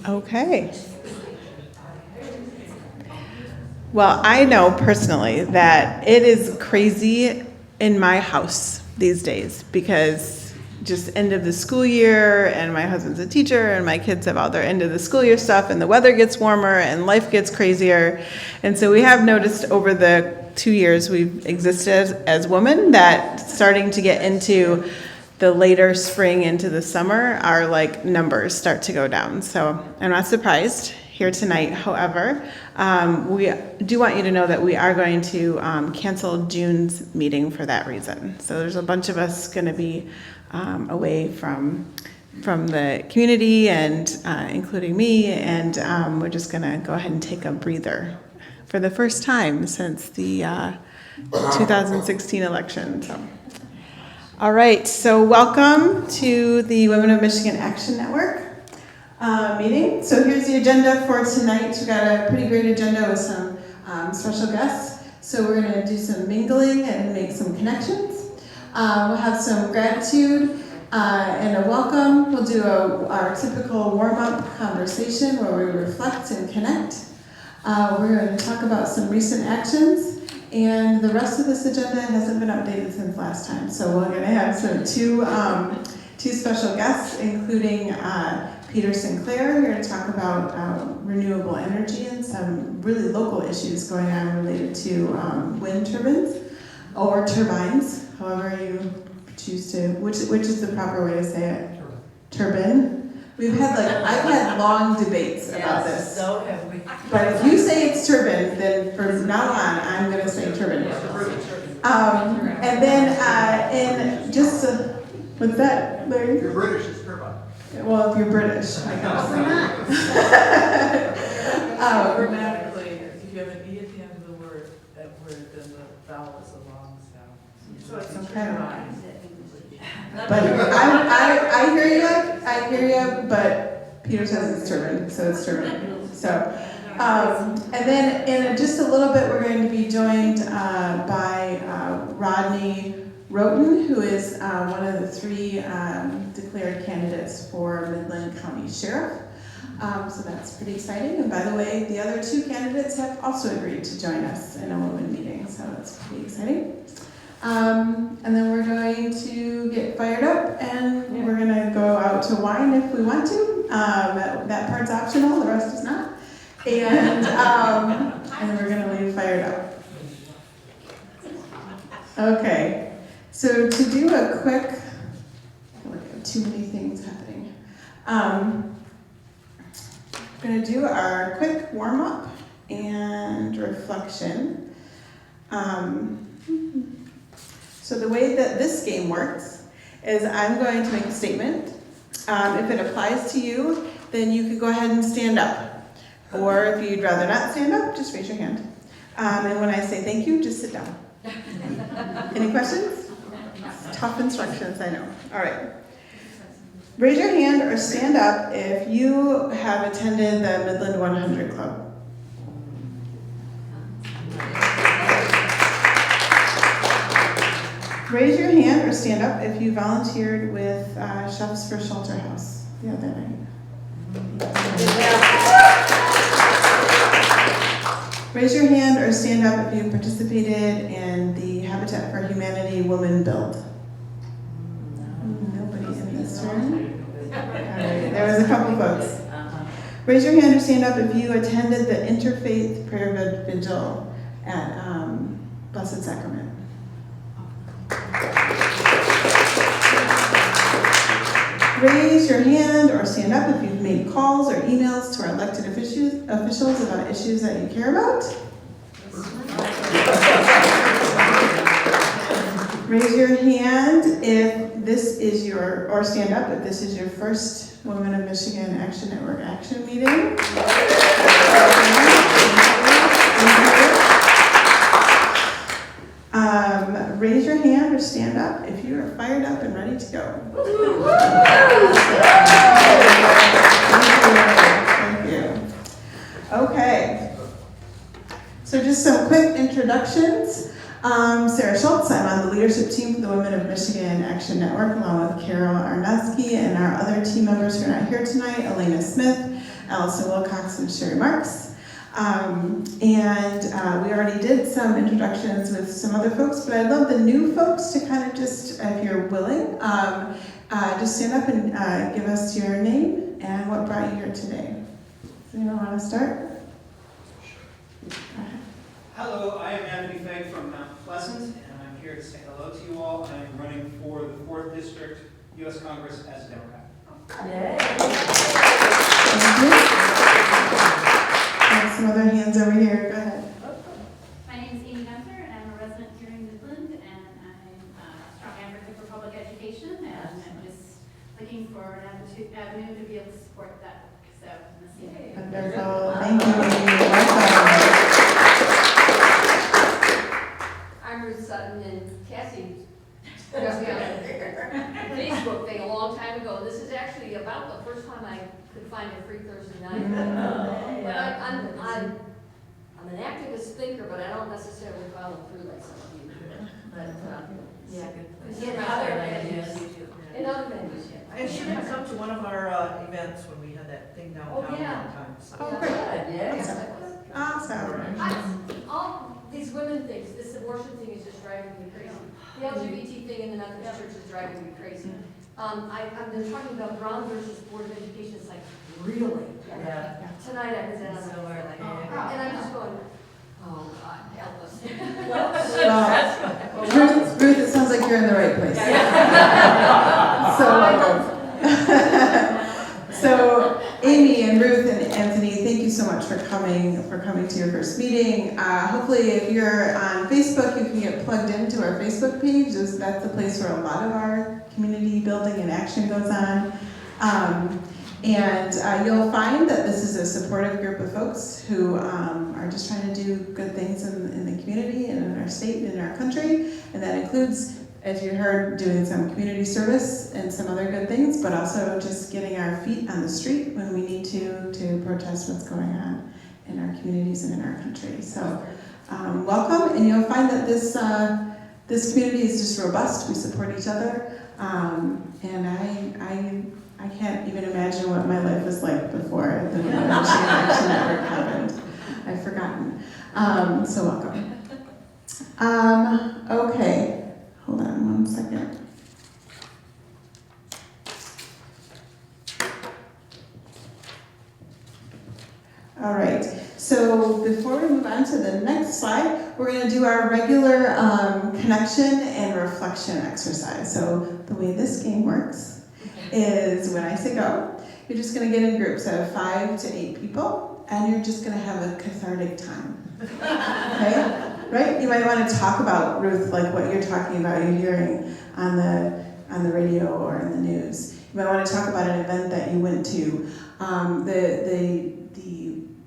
Okay. Well, I know personally that it is crazy in my house these days because just end of the school year, and my husband's a teacher, and my kids have all their end of the school year stuff, and the weather gets warmer and life gets crazier. And so we have noticed over the 2 years we've existed as women that starting to get into the later spring into the summer, our like numbers start to go down. So I'm not surprised here tonight. However, we do want you to know that we are going to cancel June's meeting for that reason. So there's a bunch of us going to be away from the community, and including me, and we're just going to go ahead and take a breather for the first time since the 2016 election. So. All right, so welcome to the Women of Michigan Action Network meeting. So here's the agenda for tonight. We've got a pretty great agenda with some special guests. So we're going to do some mingling and make some connections. We'll have some gratitude and a welcome. We'll do our typical warm-up conversation where we reflect and connect. We're going to talk about some recent actions. And the rest of this agenda hasn't been updated since last time. So we're going to have two special guests, including Peter Sinclair, here to talk about renewable energy and some really local issues going on related to wind turbines or turbines, however you choose to. Which is the proper way to say it? Turbine. I've had long debates about this. So have we. But if you say it's turbine, then from now on, I'm going to say turbine. And then, what's that, Larry? If you're British, it's turbine. Well, if you're British, I guess. We're not. Grammatically, if you have an E at the end of the word, that word, then the vowel is a long sound. So it's okay. But I hear you, but Peter says it's turbine, so it's turbine. So, and then in just a little bit, we're going to be joined by Rodney Roten, who is one of the 3 declared candidates for Midland County Sheriff. So that's pretty exciting. And by the way, the other 2 candidates have also agreed to join us in a women meeting, so that's pretty exciting. And then we're going to get fired up, and we're going to go out to wine if we want to. That part's optional, the rest is not. And we're going to leave fired up. Okay, so to do a quick, I have too many things happening. I'm going to do our quick warm-up and reflection. So the way that this game works is I'm going to make a statement. If it applies to you, then you could go ahead and stand up. Or if you'd rather not stand up, just raise your hand. And when I say thank you, just sit down. Any questions? Tough instructions, I know. All right. Raise your hand or stand up if you have attended the Midland 100 Club. Raise your hand or stand up if you volunteered with Chefs for Shelter House the other night. Raise your hand or stand up if you participated in the Habitat for Humanity Women Build. Nobody in this room? All right, there was a couple folks. Raise your hand or stand up if you attended the Interfaith Prayer Vigil at Blessed Sacrament. Raise your hand or stand up if you've made calls or emails to our elected officials about issues that you care about. Raise your hand if this is or stand up if this is your first Women of Michigan Action Network Action meeting. Raise your hand or stand up if you are fired up and ready to go. Thank you. Okay. So just some quick introductions. Sarah Schultz, I'm on the leadership team for the Women of Michigan Action Network, along with Carol Arnowski and our other team members who are not here tonight, Elena Smith, Allison Wilcox and Sherry Marks. We already did some introductions with some other folks, but I'd love the new folks to kind of just, if you're willing, just stand up and give us your name and what brought you here today. Does anyone want to start? Hello, I am Anthony Fegg from Mount Pleasant, and I'm here to say hello to you all. I am running for the 4th District, U.S. Congress as a Democrat. Yay. Thank you. Some other hands over here. Go ahead. My name is Amy Gunter, and I'm a resident here in Midland, and I'm a strong advocate for public education, and I'm just looking for an avenue to be able to support that work. So, wonderful. Thank you, Amy. Welcome. I'm Ruth Sutton, and Cassie got me on a Facebook thing a long time ago. This is actually about the first time I could find a free Thursday night. But I'm an activist thinker, but I don't necessarily follow through like some of you. But yeah, other venues. In other venues, yeah. And she had come to one of our events when we had that thing downtown Oh, yeah. one time. So. Oh, great. Yes. Awesome. All these women things, this abortion thing is just driving me crazy. The LGBT thing in the Methodist Church is driving me crazy. I've been talking about Brown versus Board of Education. It's like, really? Yeah. Tonight I was at and I'm just going, oh God, help us. Well, Ruth, it sounds like you're in the right place. So, Amy and Ruth and Anthony, thank you so much for coming to your first meeting. Hopefully, if you're on Facebook, you can get plugged into our Facebook page. That's the place where a lot of our community building and action goes on. You'll find that this is a supportive group of folks who are just trying to do good things in the community and in our state and in our country. And that includes, as you heard, doing some community service and some other good things, but also just getting our feet on the street when we need to protest what's going on in our communities and in our country. So welcome, and you'll find that this community is just robust. We support each other. I can't even imagine what my life was like before the Women Action Network happened. I've forgotten. So welcome. Okay, hold on one second. All right, so before we move on to the next slide, we're going to do our regular connection and reflection exercise. So the way this game works is when I say go, you're just going to get in groups of 5 to 8 people, and you're just going to have a cathartic time. Okay? Right? You might want to talk about, Ruth, like what you're talking about, you're hearing on the radio or in the news. You might want to talk about an event that you went to. The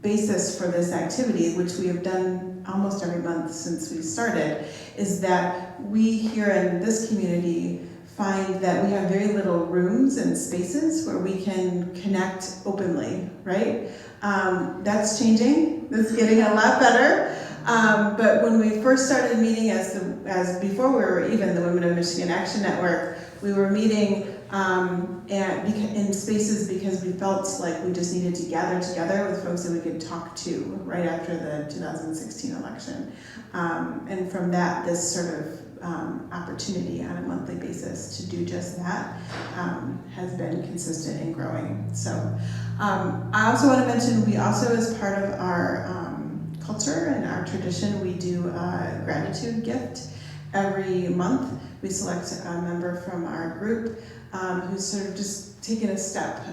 basis for this activity, which we have done almost every month since we started, is that we here in this community find that we have very little rooms and spaces where we can connect openly, right? That's changing. That's getting a lot better. But when we first started meeting as before we were even the Women of Michigan Action Network, we were meeting in spaces because we felt like we just needed to gather together with folks that we could talk to right after the 2016 election. And from that, this sort of opportunity on a monthly basis to do just that has been consistent and growing. So I also want to mention, we also, as part of our culture and our tradition, we do a gratitude gift every month. We select a member from our group who's sort of just taken a step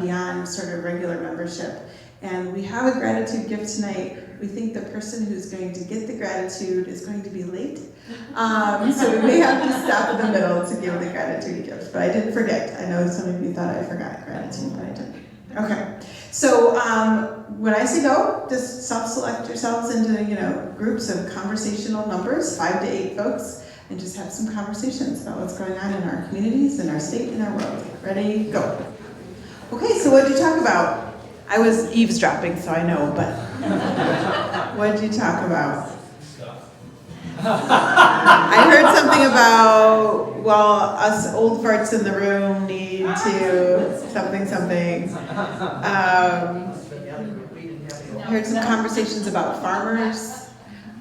beyond sort of regular membership. And we have a gratitude gift tonight. We think the person who's going to get the gratitude is going to be late. So we may have to stop in the middle to give the gratitude gift. But I didn't forget. I know some of you thought I forgot gratitude, but I didn't. Okay. So when I say go, just self-select yourselves into groups of conversational numbers, 5 to 8 folks, and just have some conversations about what's going on in our communities, in our state, in our world. Ready? Go. Okay, so what did you talk about? I was eavesdropping, so I know, but what did you talk about? I heard something about well, us old farts in the room need to something. I heard some conversations about farmers.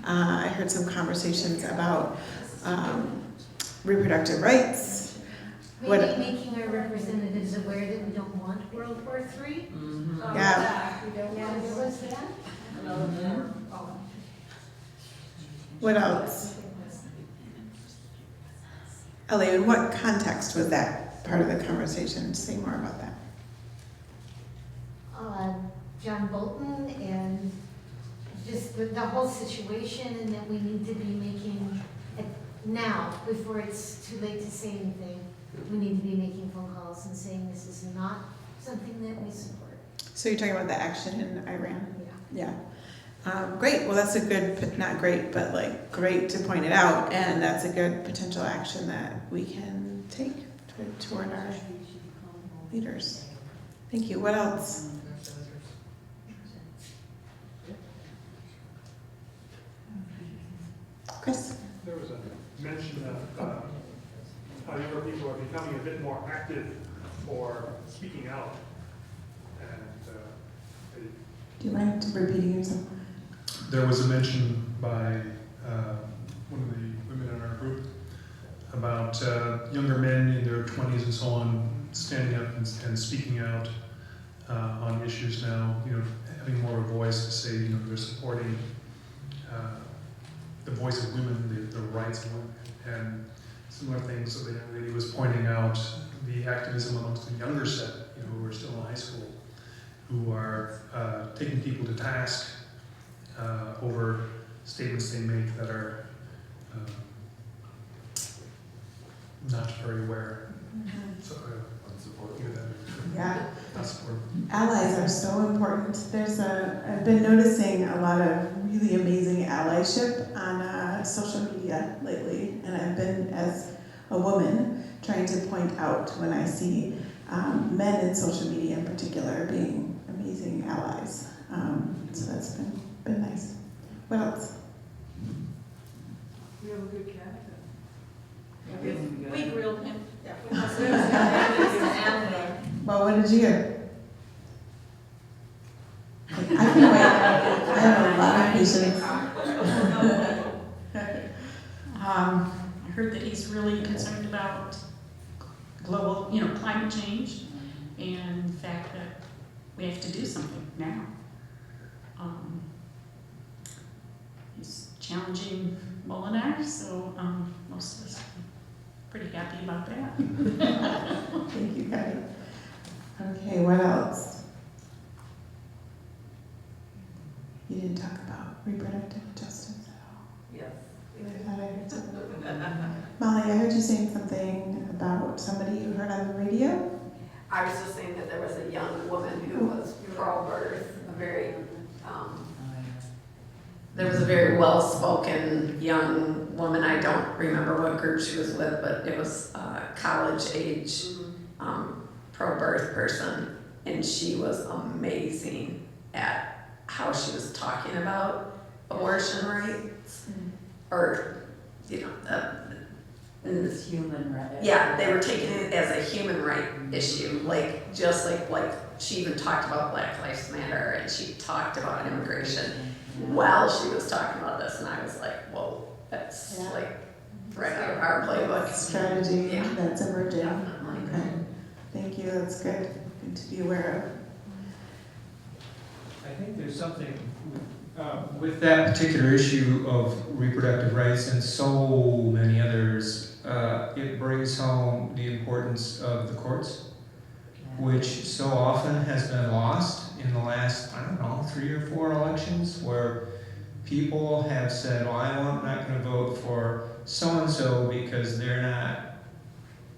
I heard some conversations about reproductive rights. Maybe making our representatives aware that we don't want World War III. Yeah. We don't want to give us that. What else? Ellie, in what context was that part of the conversation? Say more about that. John Bolton and just the whole situation, and that we need to be making it now, before it's too late to say anything. We need to be making phone calls and saying this is not something that we support. So you're talking about the action in Iran? Yeah. Yeah. Great. Well, that's a good, not great, but like great to point it out. And that's a good potential action that we can take toward our leaders. Thank you. What else? Chris? There was a mention of how younger people are becoming a bit more active for speaking out. And Do you mind repeating yourself? there was a mention by one of the women in our group about younger men in their 20s and so on standing up and speaking out on issues now, having more of a voice to say, they're supporting the voice of women, the rights of women, and similar things. So the young lady was pointing out the activism amongst the younger set, who are still in high school, who are taking people to task over statements they make that are not very aware. So unsupportive. Yeah. Not supportive. Allies are so important. I've been noticing a lot of really amazing allyship on social media lately, and I've been, as a woman, trying to point out when I see men in social media in particular being amazing allies. So that's been nice. What else? We have a good candidate. We grilled him. Well, what did you hear? I can wait. I have a lot of patience. I heard that he's really concerned about global, climate change, and the fact that we have to do something now. He's challenging Molinar, so most of us are pretty happy about that. Thank you, Patty. Okay, what else? You didn't talk about reproductive justice at all. Yes. I thought I heard something. Molly, I heard you saying something about somebody you heard on the radio. I was just saying that there was a young woman who was pro-birth, there was a very well-spoken young woman. I don't remember what group she was with, but it was a college-age pro-birth person, and she was amazing at how she was talking about abortion rights, or It's human right. yeah, they were taking it as a human right issue, like she even talked about Black Lives Matter, and she talked about immigration while she was talking about this, and I was like, whoa, that's like right out of our playbook. Strategy Yeah. that's emerging. Definitely. Okay. Thank you, that's good. Good to be aware I think there's something with that particular issue of reproductive rights and so many others. It brings home the importance of the courts, which so often has been lost in the last, 3 or 4 elections, where people have said, well, I'm not going to vote for so-and-so because they're not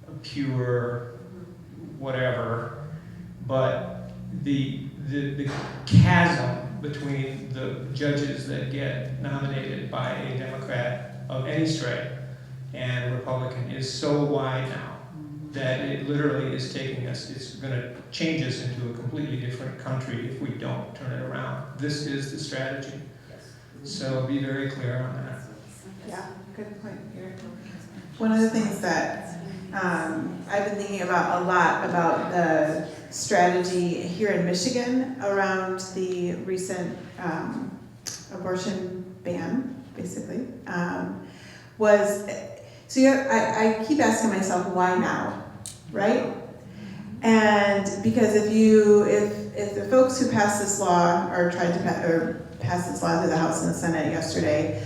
a pure whatever, but the chasm between the judges that get nominated by a Democrat of any stripe and Republican is so wide now that it literally is taking us, it's going to change us into a completely different country if we don't turn it around. This is the strategy. So be very clear on that. of. Yeah, good point here. One of the things that I've been thinking a lot about the strategy here in Michigan around the recent abortion ban, basically. I keep asking myself, why now, right? And because if the folks who passed this law or tried to pass this law through the House and the Senate yesterday,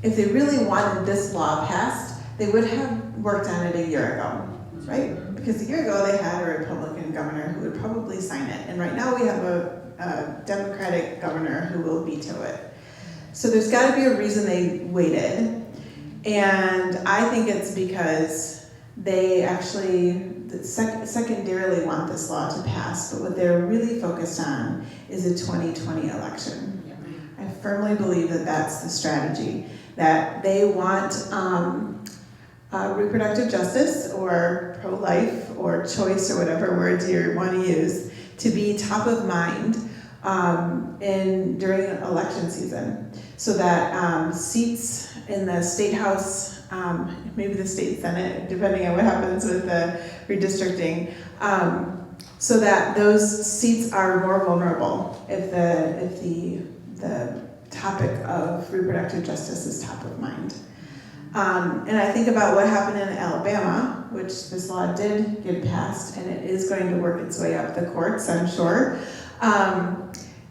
if they really wanted this law passed, they would have worked on it a year ago, right? Because a year ago they had a Republican governor who would probably sign it, and right now we have a Democratic governor who will veto it. So there's got to be a reason they waited, and I think it's because they actually secondarily want this law to pass, but what they're really focused on is a 2020 election. I firmly believe that that's the strategy, that they want reproductive justice or pro-life or choice or whatever words you want to use to be top of mind during election season, so that seats in the state house, maybe the state senate, depending on what happens with the redistricting, so that those seats are more vulnerable if the topic of reproductive justice is top of mind. And I think about what happened in Alabama, which this law did get passed, and it is going to work its way up the courts, I'm sure.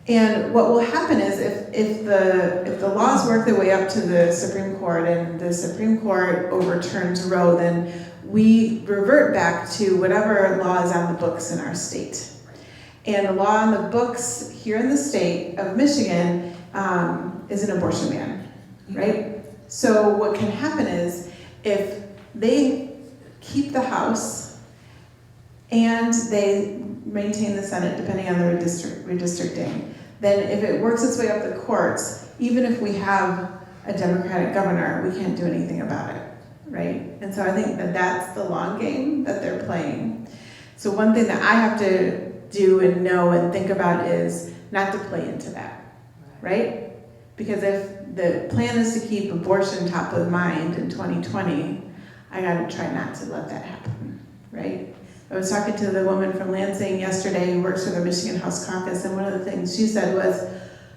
And what will happen is if the laws work their way up to the Supreme Court and the Supreme Court overturns Roe, then we revert back to whatever law is on the books in our state. And the law on the books here in the state of Michigan is an abortion ban, right? So what can happen is if they keep the House and they maintain the Senate, depending on the redistricting, then if it works its way up the courts, even if we have a Democratic governor, we can't do anything about it, right? And so I think that that's the long game that they're playing. So one thing that I have to do and know and think about is not to play into that, right? Because if the plan is to keep abortion top of mind in 2020, I gotta try not to let that happen, right? I was talking to the woman from Lansing yesterday who works for the Michigan House Caucus, and one of the things she said was,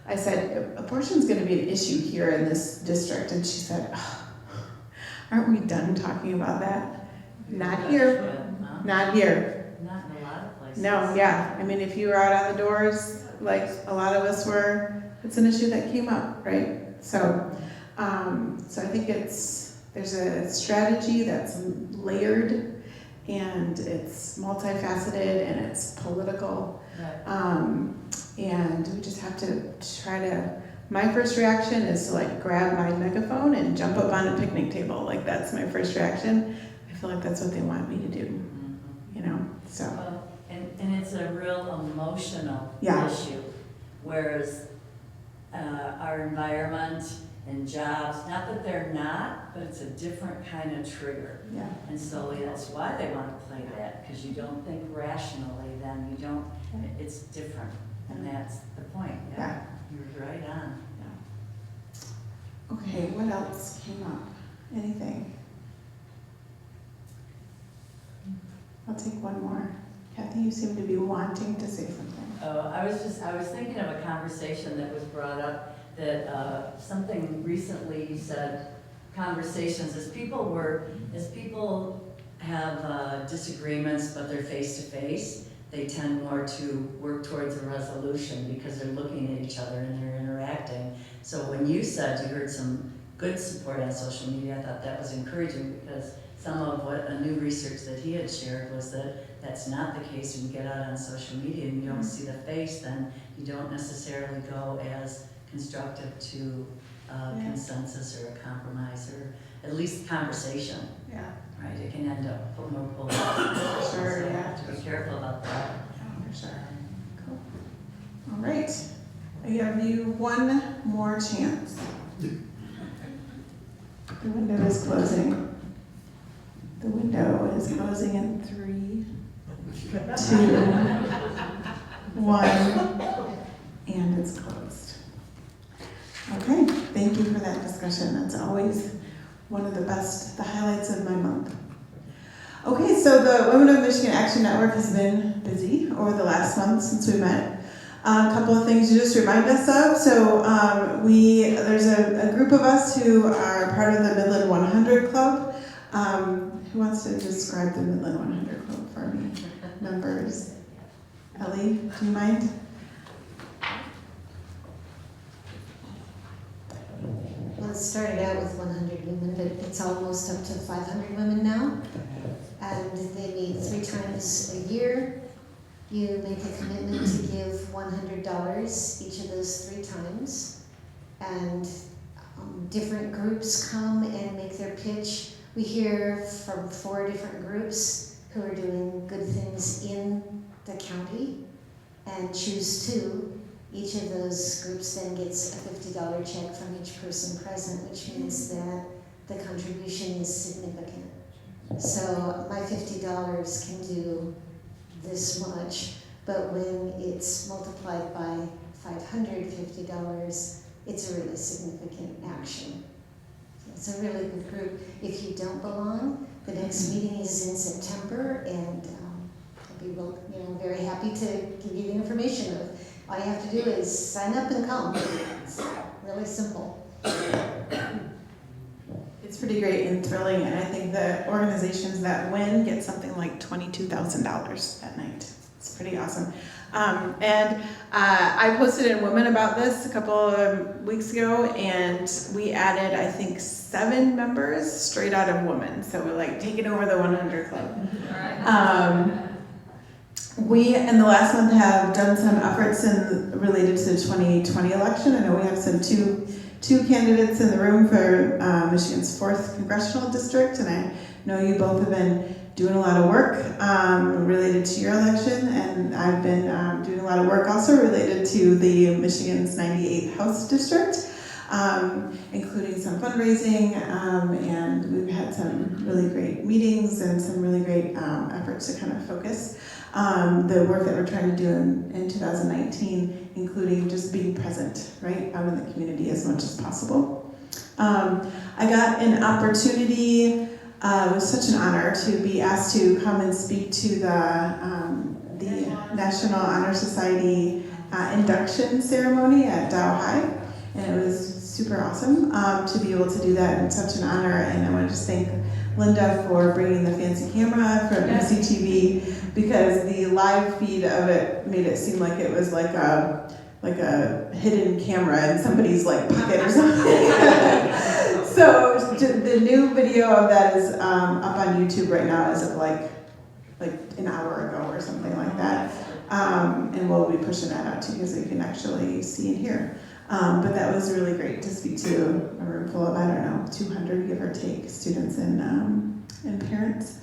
I said, abortion's gonna be an issue here in this district, and she said, oh, aren't we done talking about that? Not here, not here. Not in a lot of places. No, yeah, I mean, if you were out on the doors, like a lot of us were, it's an issue that came up, right? So I think there's a strategy that's layered, and it's multifaceted, and it's political. Right. And we just have to try to, my first reaction is to like grab my megaphone and jump up on a picnic table. Like that's my first reaction. I feel like that's what they want me to do, you know, so. Well, and it's a real emotional Yeah. issue, whereas our environment and jobs, not that they're not, but it's a different kind of trigger. Yeah. And so that's why they want to play that, because you don't think rationally, then you don't, it's different. And that's the point, yeah. You're right on. Okay, what else came up? Anything? I'll take one more. Kathy, you seem to be wanting to say something. Oh, I was thinking of a conversation that was brought up, that something recently you said, conversations, as people have disagreements, but they're face to face, they tend more to work towards a resolution because they're looking at each other and they're interacting. So when you said you heard some good support on social media, I thought that was encouraging, because some of what a new research that he had shared was that that's not the case. When you get out on social media and you don't see the face, then you don't necessarily go as constructive to consensus or a compromise, or at least conversation. Yeah. Right, it can end up more polarized. Sure, So you yeah. have to be careful about that. Oh, for sure. Cool. All right. I give you one more chance. The window is closing. The window is closing in 3, 2, 1, and it's closed. Okay, thank you for that discussion. That's always one of the highlights of my month. Okay, so the Women of Michigan Action Network has been busy over the last month since we met. A couple of things to just remind us of. So there's a group of us who are part of the Midland 100 Club. Who wants to describe the Midland 100 Club for me? Members? Ellie, do you mind? Well, it started out with 100 women, but it's almost up to 500 women now. And they meet 3 times a year. You make a commitment to give $100 each of those 3 times. And different groups come and make their pitch. We hear from 4 different groups who are doing good things in the county and choose 2. Each of those groups then gets a $50 check from each person present, which means that the contribution is significant. So my $50 can do this much, but when it's multiplied by $550, it's a really significant action. It's a really good group. If you don't belong, the next meeting is in September, and I'll be very happy to give you the information. All you have to do is sign up and come. It's really simple. It's pretty great and thrilling, and I think the organizations that win get something like $22,000 at night. It's pretty awesome. And I posted in Women about this a couple of weeks ago, and we added, I think, 7 members straight out of Women. So we're like taking over the 100 Club. We, in the last month, have done some efforts related to the 2020 election. I know we have some two candidates in the room for Michigan's 4th congressional district, and I know you both have been doing a lot of work related to your election, and I've been doing a lot of work also related to the Michigan's 98th House district, including some fundraising, and we've had some really great meetings and some really great efforts to kind of focus the work that we're trying to do in 2019, including just being present, right, out in the community as much as possible. I got an opportunity, it was such an honor to be asked to come and speak to the National Honor Society induction ceremony at Dow High, and it was super awesome to be able to do that, and such an honor. And I want to just thank Linda for bringing the fancy camera from MCTV, because the live feed of it made it seem like it was like a hidden camera in somebody's like pocket or something. So the new video of that is up on YouTube right now, as of like an hour ago or something like that. And we'll be pushing that out too, so you can actually see and hear. But that was really great to speak to a room full of, I don't know, 200 give or take students and parents.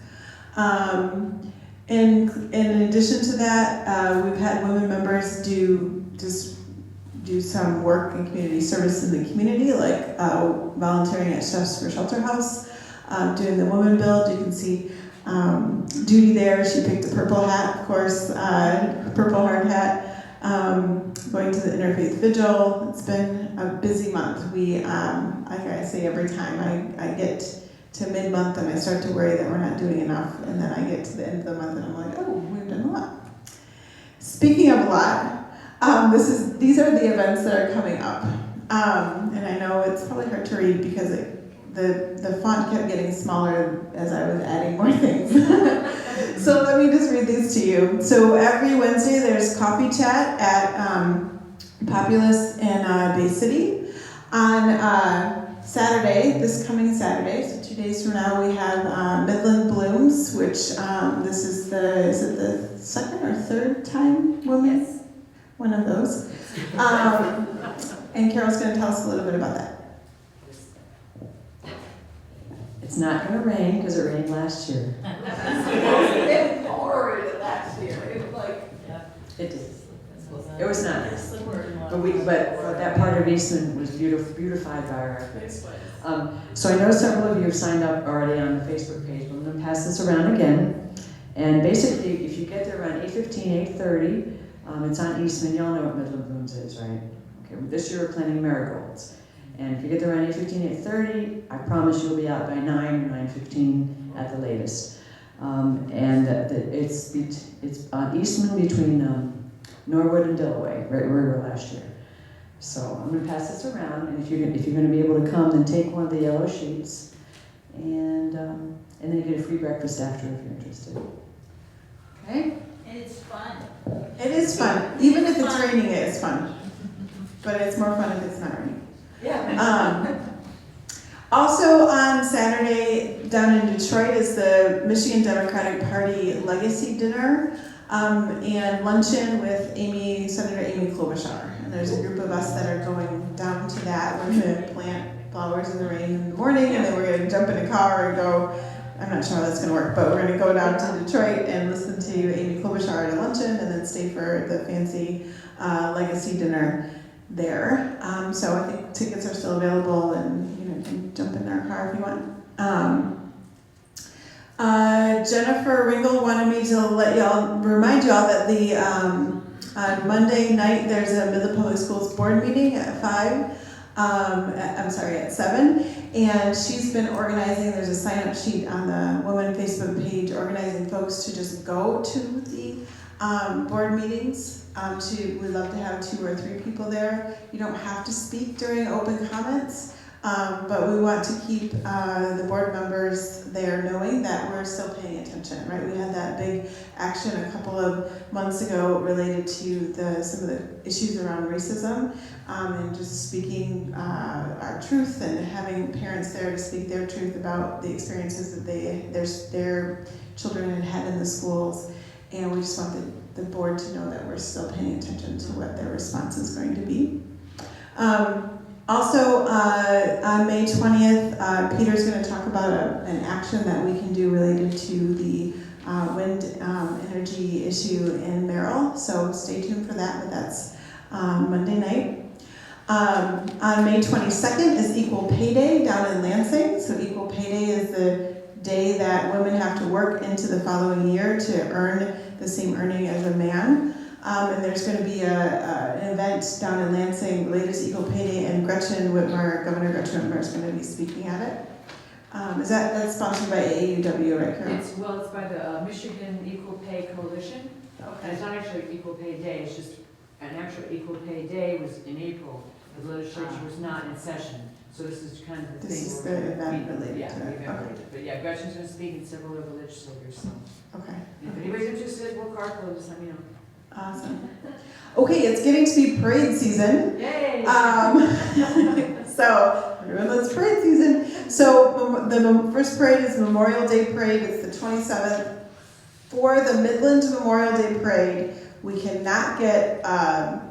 And in addition to that, we've had women members do some work in community service in the community, like volunteering at Chefs for Shelter House, doing the woman build. You can see Judy there. She picked a purple hat, of course, purple hard hat. Going to the Interfaith Vigil. It's been a busy month. We, like I say every time, I get to mid-month and I start to worry that we're not doing enough, and then I get to the end of the month and I'm like, oh, we've done a lot. Speaking of a lot, these are the events that are coming up. And I know it's probably hard to read because the font kept getting smaller as I was adding more things. So let me just read these to you. So every Wednesday there's coffee chat at Populous in Bay City. On Saturday, this coming Saturday, so 2 days from now, we have Midland Blooms, which this is it the 2nd or 3rd time women? Yes. One of those. And Carol's going to tell us a little bit about that. It's not going to rain because it rained last year. It poured last year. It was like, It did. It was nice. But that part of Eastman was beautified by our efforts. So I know several of you have signed up already on the Facebook page, but I'm going to pass this around again. And basically, if you get there around 8:15, 8:30, it's on Eastman. Y'all know what Midland Blooms is, right? Okay. This year we're planting marigolds. And if you get there around 8:15, 8:30, I promise you'll be out by 9 or 9:15 at the latest. And it's on Eastman between Norwood and Dillaway, right where we were last year. So I'm going to pass this around, and if you're going to be able to come, then take one of the yellow sheets, and then you get a free breakfast after if you're interested. Okay? And it's fun. It is fun. Even if it's raining, it is fun. But it's more fun if it's not raining. Yeah. Also on Saturday down in Detroit is the Michigan Democratic Party Legacy Dinner and luncheon with Senator Amy Klobuchar. And there's a group of us that are going down to that. We're going to plant flowers in the rain in the morning, and then we're going to jump in a car and go. I'm not sure how that's going to work, but we're going to go down to Detroit and listen to Amy Klobuchar at a luncheon, and then stay for the fancy legacy dinner there. So I think tickets are still available, and you can jump in our car if you want. Jennifer Ringel wanted me to remind y'all that the on Monday night there's a Midland Public Schools board meeting at 5. At 7, and she's been organizing. There's a sign-up sheet on the Women Facebook page, organizing folks to just go to the board meetings. We love to have 2 or 3 people there. You don't have to speak during open comments, but we want to keep the board members there knowing that we're still paying attention, right? We had that big action a couple of months ago related to some of the issues around racism, and just speaking our truth and having parents there to speak their truth about the experiences that their children had in the schools. And we just want the board to know that we're still paying attention to what their response is going to be. Also, on May 20th, Peter's going to talk about an action that we can do related to the wind energy issue in Merrill. So stay tuned for that, but that's Monday night. On May 22nd is Equal Pay Day down in Lansing. So Equal Pay Day is the day that women have to work into the following year to earn the same earning as a man. And there's going to be an event down in Lansing related to Equal Pay Day, and Governor Gretchen Whitmer is going to be speaking at it. That's sponsored by AAUW, right, Carol? It's by the Michigan Equal Pay Coalition. Okay. And it's not actually Equal Pay Day, it's just an actual Equal Pay Day was in April. The legislature was not in session, so this is kind of the thing. This is the event related yeah, to the it. event related. But yeah, Gretchen's going to speak and several of the legislators, so. Okay. If anybody's interested, we'll carpool, just let me know. Awesome. Okay, it's getting to be parade season. Yay! So everyone loves parade season. So the first parade is Memorial Day Parade. It's the 27th. For the Midland Memorial Day Parade, we cannot get an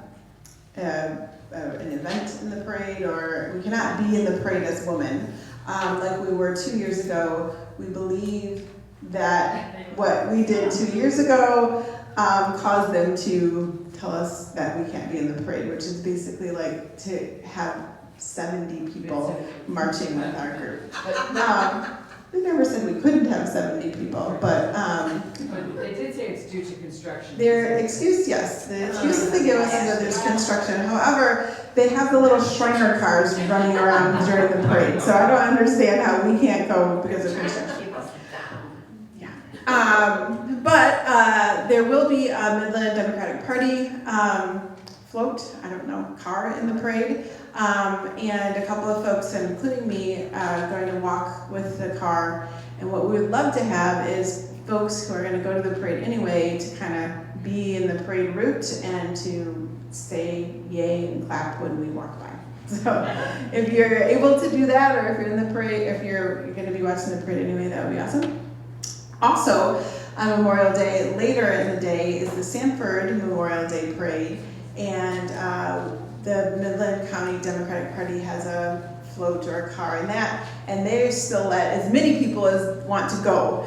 event in the parade, or we cannot be in the parade as women like we were 2 years ago. We believe that what we did 2 years ago caused them to tell us that we can't be in the parade, which is basically like to have 70 people marching with our group. They never said we couldn't have 70 people, but they did say it's due to construction. their excuse, yes, the excuses they give us is that there's construction. However, they have the little Shriner cars running around during the parade, so I don't understand how we can't go because of construction. But there will be a Midland Democratic Party float, car in the parade, and a couple of folks, including me, going to walk with the car. And what we would love to have is folks who are going to go to the parade anyway to kind of be in the parade route and to say yay and clap when we walk by. So if you're able to do that, or if you're in the parade, if you're going to be watching the parade anyway, that would be awesome. Also, on Memorial Day, later in the day, is the Sanford Memorial Day Parade, and the Midland County Democratic Party has a float or a car in that, and they still let as many people as want to go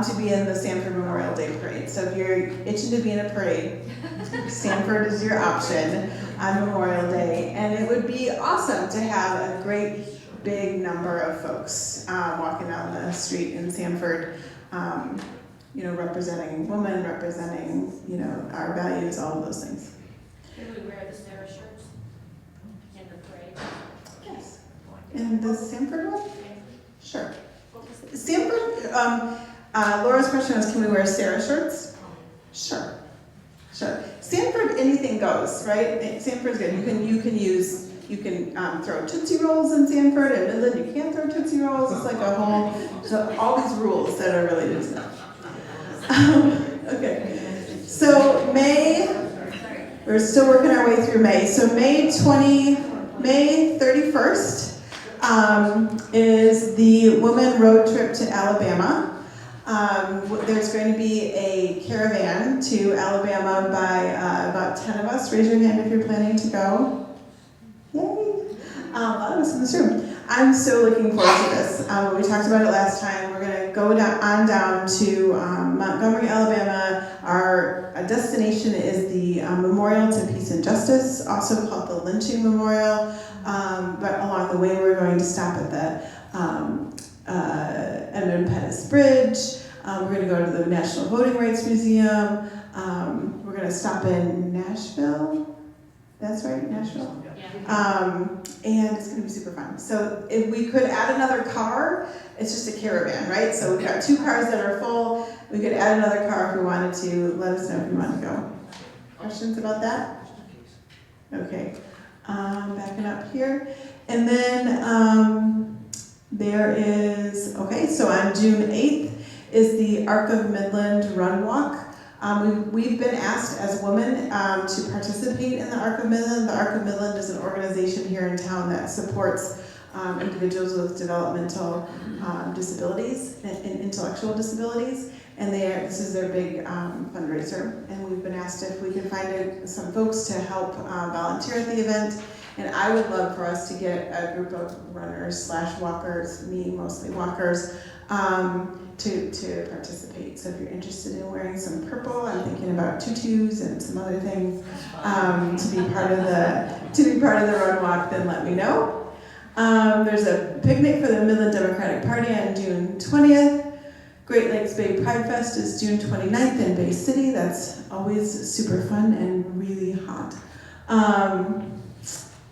to be in the Sanford Memorial Day Parade. So if you're itching to be in a parade, Sanford is your option on Memorial Day, and it would be awesome to have a great big number of folks walking down the street in Sanford, representing women, representing, our values, all of those things. Can we wear the Sarah shirts in the parade? Yes. In the Sanford one? Sure. Sanford, Laura's question was, can we wear Sarah shirts? Sure. Sure. Sanford, anything goes, right? Sanford's good. You can throw Tootsie Rolls in Sanford, and Midland you can't throw Tootsie Rolls. It's like a whole, so all these rules that are really just okay. So May, we're still working our way through May. So May 31st is the woman road trip to Alabama. There's going to be a caravan to Alabama by about 10 of us. Raise your hand if you're planning to go. Yay! A lot of us in this room. I'm so looking forward to this. We talked about it last time. We're going to go down to Montgomery, Alabama. Our destination is the Memorial to Peace and Justice, also called the Lynching Memorial. But along the way, we're going to stop at the Edmund Pettus Bridge. We're going to go to the National Voting Rights Museum. We're going to stop in Nashville. That's right, Nashville. And it's going to be super fun. So if we could add another car, it's just a caravan, right? So we've got 2 cars that are full. We could add another car if we wanted to. Let us know if you want to go. Questions about that? Okay. Backing up here. And then there is, okay, so on June 8th is the Arc of Midland Run Walk. We've been asked as women to participate in the Arc of Midland. The Arc of Midland is an organization here in town that supports individuals with developmental disabilities and intellectual disabilities. And this is their big fundraiser. And we've been asked if we can find some folks to help volunteer at the event. And I would love for us to get a group of runners / walkers, me mostly walkers, to participate. So if you're interested in wearing some purple, I'm thinking about tutus and some other things to be part of the run walk, then let me know. There's a picnic for the Midland Democratic Party on June 20th. Great Lakes Bay Pride Fest is June 29th in Bay City. That's always super fun and really hot.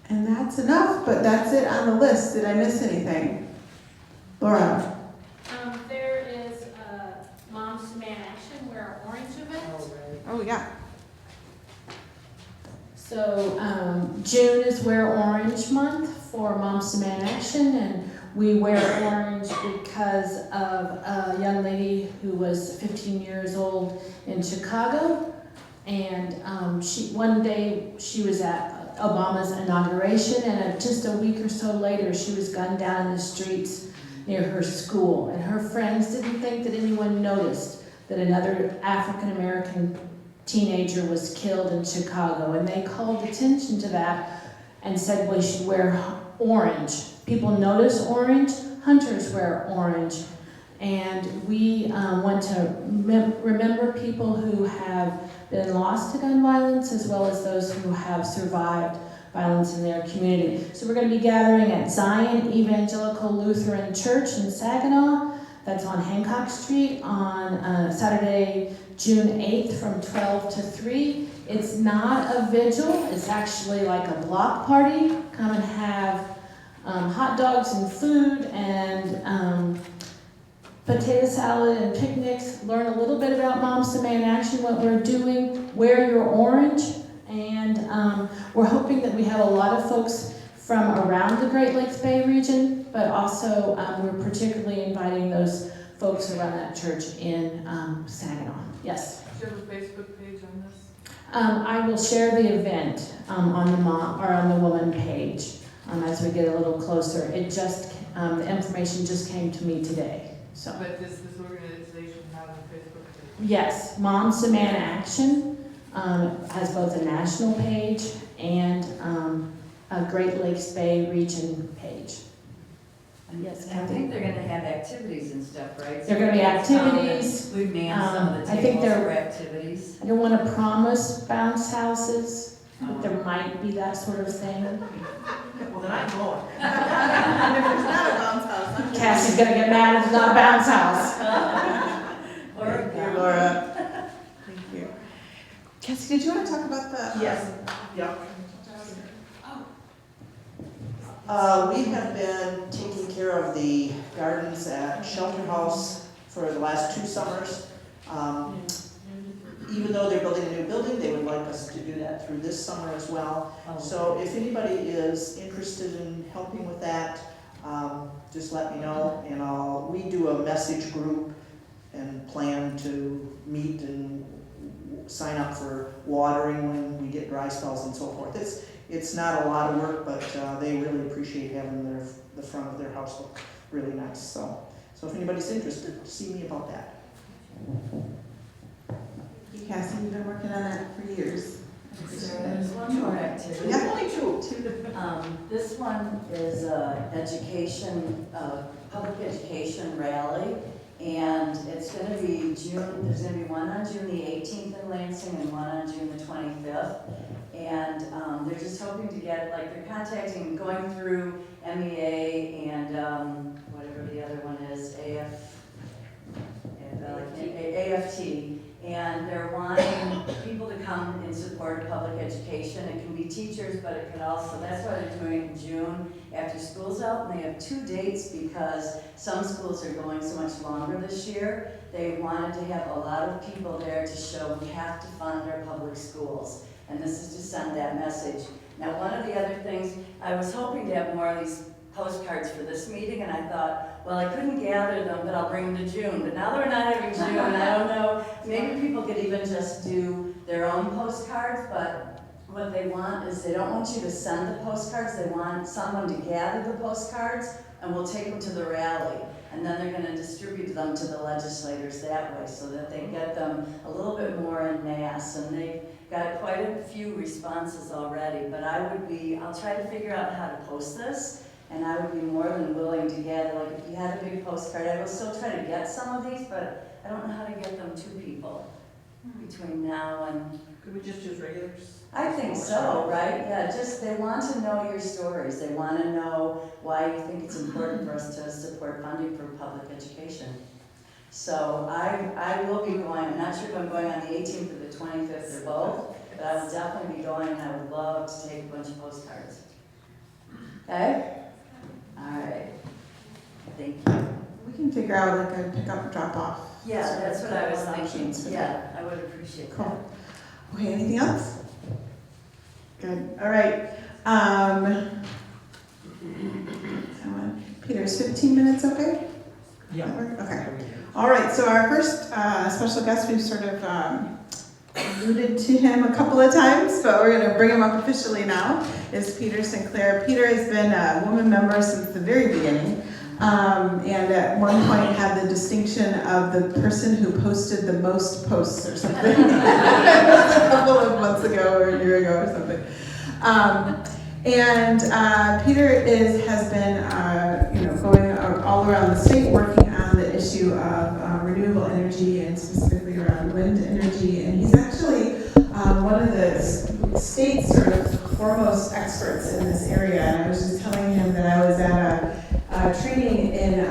And that's enough, but that's it on the list. Did I miss anything? Laura? There is a Moms to Man Action, Wear Orange event. Oh, yeah. So June is Wear Orange month for Moms to Man Action, and we wear orange because of a young lady who was 15 years old in Chicago, and one day she was at Obama's inauguration, and just a week or so later she was gunned down in the streets near her school, and her friends didn't think that anyone noticed that another African American teenager was killed in Chicago, and they called attention to that and said we should wear orange. People notice orange, hunters wear orange, and we want to remember people who have been lost to gun violence as well as those who have survived violence in their community. So we're going to be gathering at Zion Evangelical Lutheran Church in Saginaw. That's on Hancock Street on Saturday, June 8th from 12 to 3. It's not a vigil, it's actually like a block party. Come and have hot dogs and food and potato salad and picnics. Learn a little bit about Moms to Man Action, what we're doing. Wear your orange. And we're hoping that we have a lot of folks from around the Great Lakes Bay region, but also we're particularly inviting those folks around that church in Saginaw. Yes? Do you have a Facebook page on this? I will share the event on the woman page as we get a little closer. It just, the information just came to me today. So. But does this organization have a Facebook page? Yes, Moms to Man Action has both a national page and a Great Lakes Bay region page. Yes, I think they're gonna have activities and stuff, right? There are gonna be activities. We man some of the I think tables for activities. I don't want to promise bounce houses, but there might be that sort of thing. Well, then I'm going. And if it's not a bounce house, Cassie's gonna get mad if it's not a bounce house. Thank you, Laura. Thank you. Cassie, did you want to talk about the? Yes. Yep. We have been taking care of the gardens at Shelter House for the last 2 summers. Even though they're building a new building, they would like us to do that through this summer as well. So if anybody is interested in helping with that, just let me know, and we do a message group and plan to meet and sign up for watering when we get dry spells and so forth. It's not a lot of work, but they really appreciate having the front of their house look really nice. So if anybody's interested, see me about that. Cassie, you've been working on that for years. There's one more activity. Yeah, only two. This one is education, public education rally, and it's going to be June. There's going to be one on June the 18th in Lansing and one on June the 25th. And they're just hoping to get, like, they're contacting, going through MEA and whatever the other one is, AFT. And they're wanting people to come in support of public education. It can be teachers, but it could also, that's why they're doing it in June after school's out. And they have 2 dates because some schools are going so much longer this year. They wanted to have a lot of people there to show we have to fund our public schools. And this is to send that message. Now, one of the other things, I was hoping to have more of these postcards for this meeting, and I thought, well, I couldn't gather them, but I'll bring them to June. But now they're not having June, I don't know. Maybe people could even just do their own postcards, but what they want is they don't want you to send the postcards, they want someone to gather the postcards, and we'll take them to the rally. And then they're going to distribute them to the legislators that way, so that they get them a little bit more en masse. And they've got quite a few responses already, but I'll try to figure out how to post this. And I would be more than willing to gather, like if you had a big postcard, I will still try to get some of these, but I don't know how to get them to people between now and... Could we just use regulars? I think so, right? Yeah, just they want to know your stories. They want to know why you think it's important for us to support funding for public education. So I will be going. I'm not sure if I'm going on the 18th or the 25th or both, but I will definitely be going, and I would love to take a bunch of postcards. Okay? All right. Thank you. We can figure out like a pick up, drop off. Yeah, that's what I was thinking. Yeah, I would appreciate that. Cool. Okay, anything else? Good. All right. Peter, is 15 minutes okay? Yeah. Okay. All right. So our first special guest, we've sort of alluded to him a couple of times, but we're going to bring him up officially now, is Peter Sinclair. Peter has been a woman member since the very beginning, and at one point had the distinction of the person who posted the most posts or something. A couple of months ago or a year ago or something. Peter has been going all around the state working on the issue of renewable energy and specifically around wind energy. And he's actually one of the state's sort of foremost experts in this area. And I was just telling him that I was at a training in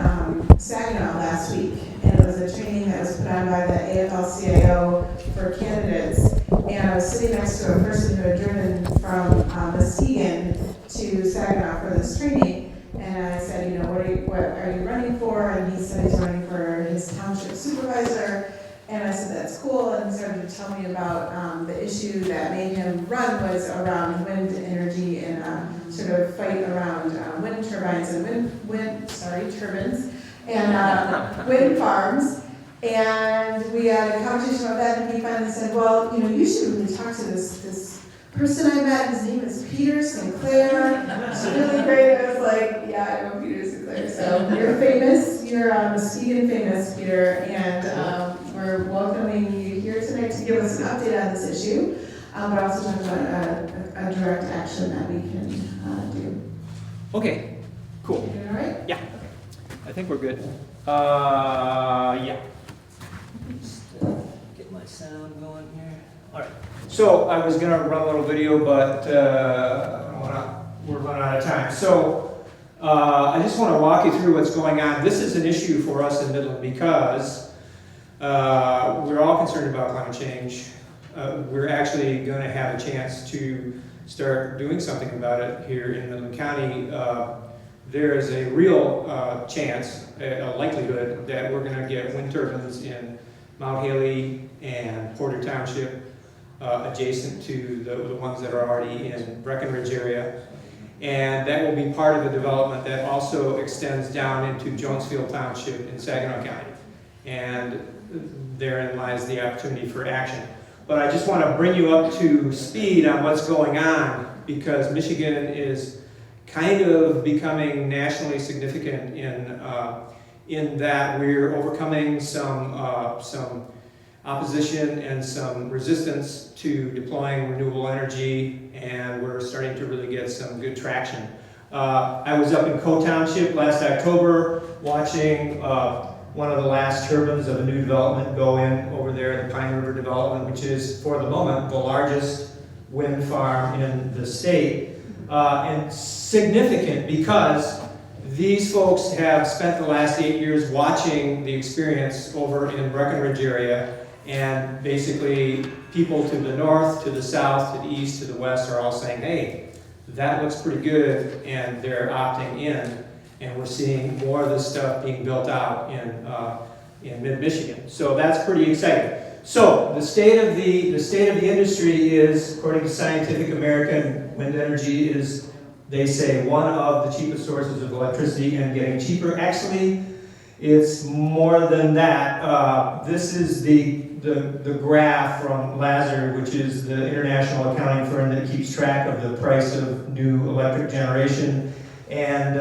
Saginaw last week. And it was a training that was put on by the AFL-CIO for candidates. And I was sitting next to a person who had driven from Muskegon to Saginaw for this training. And I said, what are you running for? And he said he's running for his township supervisor. And I said, that's cool. And he started to tell me about the issue that made him run was around wind energy and sort of fight around wind turbines and turbines and wind farms. And we had a conversation about that, and he finally said, well, you should really talk to this person I met. His name is Peter Sinclair. She's really great. I was like, yeah, I know Peter Sinclair. So you're famous. You're Muskegon famous, Peter, and we're welcoming you here tonight to give us an update on this issue, but also talk about a direct action that we can do. Okay, cool. You doing all right? Yeah, I think we're good. Yeah. Just get my sound going here. All right. So I was gonna run a little video, but we're running out of time. So I just want to walk you through what's going on. This is an issue for us in Midland because we're all concerned about climate change. We're actually going to have a chance to start doing something about it here in Midland County. there is a real chance, a likelihood, that we're going to get wind turbines in Mount Haley and Porter Township, adjacent to the ones that are already in Breckenridge area. And that will be part of a development that also extends down into Jonesfield Township in Saginaw County. And therein lies the opportunity for action. But I just want to bring you up to speed on what's going on, because Michigan is kind of becoming nationally significant in that we're overcoming some opposition and some resistance to deploying renewable energy, and we're starting to really get some good traction. I was up in Coe Township last October watching one of the last turbines of a new development go in over there, the Pine River development, which is, for the moment, the largest wind farm in the state. And significant because these folks have spent the last 8 years watching the experience over in Breckenridge area, and basically people to the north, to the south, to the east, to the west are all saying, hey, that looks pretty good, and they're opting in, and we're seeing more of this stuff being built out in mid-Michigan. So that's pretty exciting. So the state of the industry is, according to Scientific American, wind energy is, they say, one of the cheapest sources of electricity and getting cheaper. Actually, it's more than that. This is the graph from Lazard, which is the international accounting firm that keeps track of the price of new electric generation. And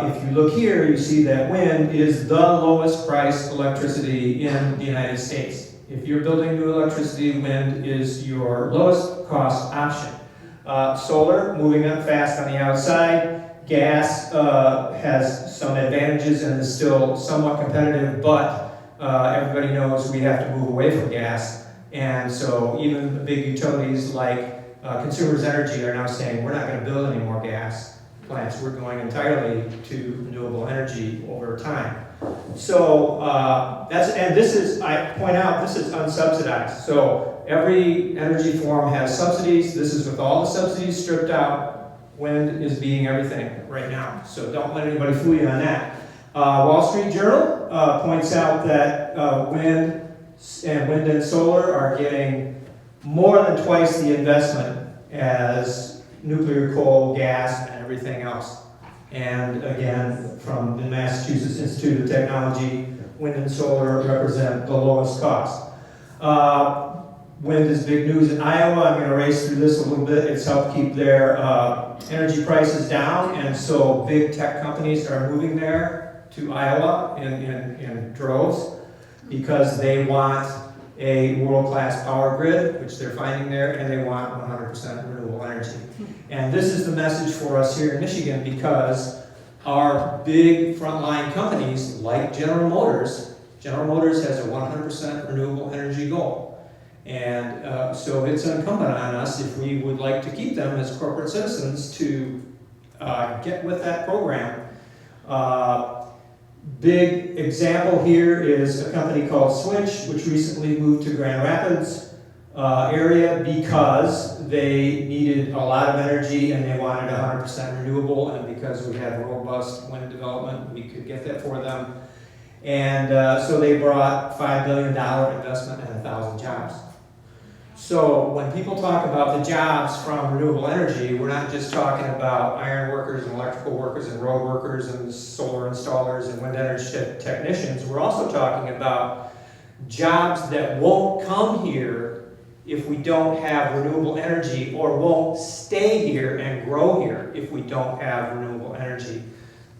if you look here, you see that wind is the lowest priced electricity in the United States. If you're building new electricity, wind is your lowest cost option. Solar, moving up fast on the outside. Gas has some advantages and is still somewhat competitive, but everybody knows we have to move away from gas. And so even the big utilities like Consumers Energy are now saying, we're not going to build any more gas plants. We're going entirely to renewable energy over time. So this is, I point out, this is unsubsidized. So every energy form has subsidies. This is with all the subsidies stripped out. Wind is beating everything right now. So don't let anybody fool you on that. Wall Street Journal points out that wind and solar are getting more than twice the investment as nuclear, coal, gas, and everything else. And again, from the Massachusetts Institute of Technology, wind and solar represent the lowest cost. Wind is big news in Iowa. I'm going to race through this a little bit. It's helped keep their energy prices down, and so big tech companies are moving there to Iowa in droves because they want a world-class power grid, which they're finding there, and they want 100% renewable energy. And this is the message for us here in Michigan, because our big frontline companies like General Motors has a 100% renewable energy goal. And so it's incumbent on us, if we would like to keep them as corporate citizens, to get with that program. Big example here is a company called Switch, which recently moved to Grand Rapids area because they needed a lot of energy and they wanted 100% renewable, and because we have robust wind development, we could get that for them. And so they brought $5 billion investment and 1,000 jobs. So when people talk about the jobs from renewable energy, we're not just talking about iron workers and electrical workers and road workers and solar installers and wind energy technicians. We're also talking about jobs that won't come here if we don't have renewable energy, or won't stay here and grow here if we don't have renewable energy.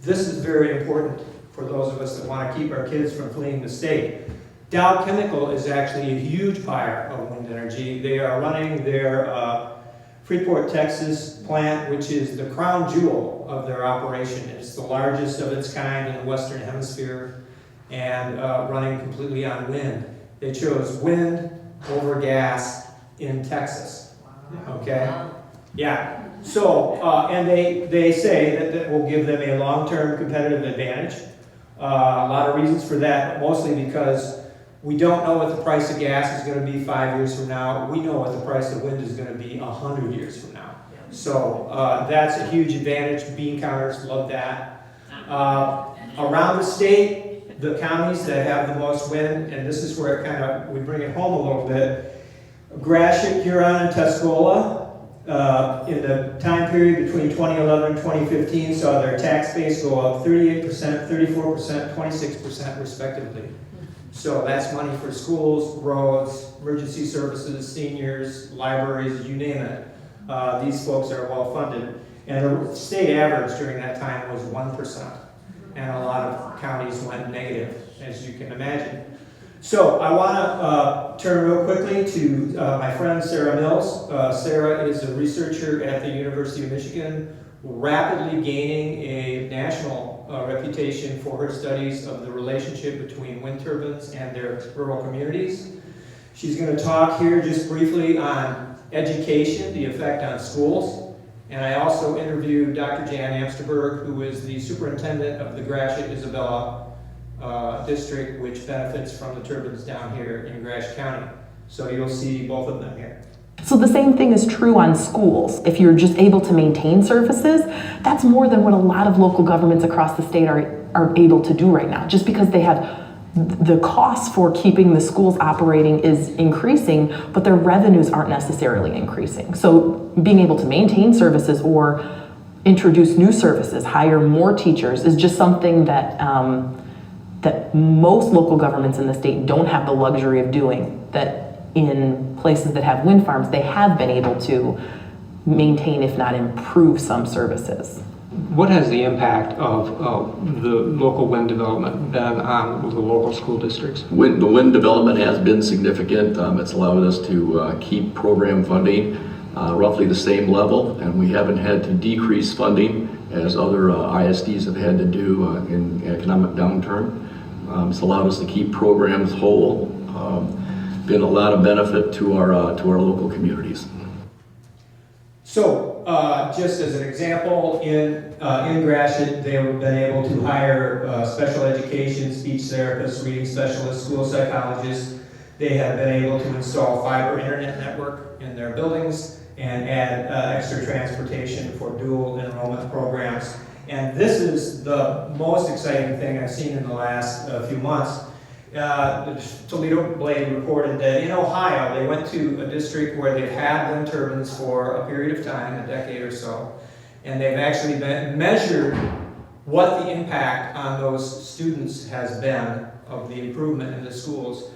This is very important for those of us that want to keep our kids from fleeing the state. Dow Chemical is actually a huge buyer of wind energy. They are running their Freeport, Texas plant, which is the crown jewel of their operation. It's the largest of its kind in the Western Hemisphere, and running completely on wind. They chose wind over gas in Texas. Okay? Yeah. So, and they say that that will give them a long-term competitive advantage. A lot of reasons for that, mostly because we don't know what the price of gas is going to be 5 years from now. We know what the price of wind is going to be 100 years from now. So that's a huge advantage. Bean counters, love that. Around the state, the counties that have the most wind, and this is where it kind of, we bring it home a little bit. Gratiot, Huron, and Tuscola, in the time period between 2011 and 2015, saw their tax base go up 38%, 34%, 26% respectively. So that's money for schools, roads, emergency services, seniors, libraries, you name it. These folks are well funded. And the state average during that time was 1%. And a lot of counties went negative, as you can imagine. So I want to turn real quickly to my friend Sarah Mills. Sarah is a researcher at the University of Michigan, rapidly gaining a national reputation for her studies of the relationship between wind turbines and their rural communities. She's going to talk here just briefly on education, the effect on schools. And I also interviewed Dr. Jan Amsterberg, who is the superintendent of the Gratiot Isabella district, which benefits from the turbines down here in Gratiot County. So you'll see both of them here. So the same thing is true on schools. If you're just able to maintain services, that's more than what a lot of local governments across the state are able to do right now. Just because they have the costs for keeping the schools operating is increasing, but their revenues aren't necessarily increasing. So being able to maintain services or introduce new services, hire more teachers is just something that that most local governments in the state don't have the luxury of doing, that in places that have wind farms, they have been able to maintain, if not improve, some services. What has the impact of the local wind development been on the local school districts? The wind development has been significant. It's allowed us to keep program funding roughly the same level, and we haven't had to decrease funding as other ISDs have had to do in economic downturn. It's allowed us to keep programs whole. Been a lot of benefit to our local communities. So, just as an example, in Gratiot, they've been able to hire special education, speech therapists, reading specialists, school psychologists. They have been able to install fiber internet network in their buildings and add extra transportation for dual enrollment programs. And this is the most exciting thing I've seen in the last few months. The Toledo Blade reported that in Ohio, they went to a district where they've had wind turbines for a period of time, a decade or so, and they've actually measured what the impact on those students has been of the improvement in the schools.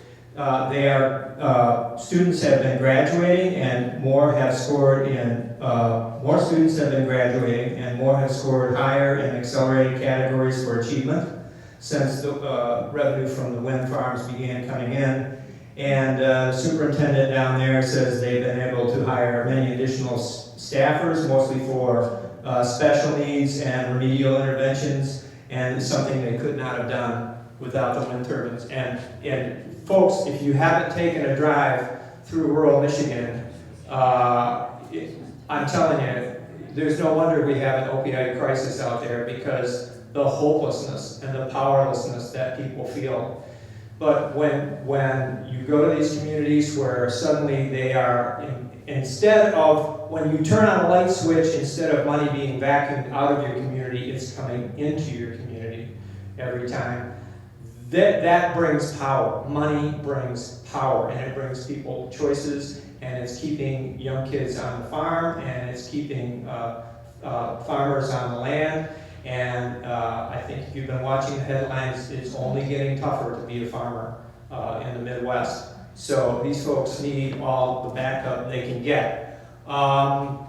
Students have been graduating, and more have scored in, more students have been graduating, and more have scored higher in accelerated categories for achievement since the revenue from the wind farms began coming in. And the superintendent down there says they've been able to hire many additional staffers, mostly for special needs and remedial interventions, and it's something they could not have done without the wind turbines. And folks, if you haven't taken a drive through rural Michigan, I'm telling you, there's no wonder we have an opioid crisis out there, because the hopelessness and the powerlessness that people feel. But when you go to these communities where suddenly they are, instead of, when you turn on a light switch, instead of money being vacuumed out of your community, it's coming into your community every time. That brings power. Money brings power, and it brings people choices, and it's keeping young kids on the farm, and it's keeping farmers on the land. And I think if you've been watching the headlines, it's only getting tougher to be a farmer in the Midwest. So these folks need all the backup they can get. I'm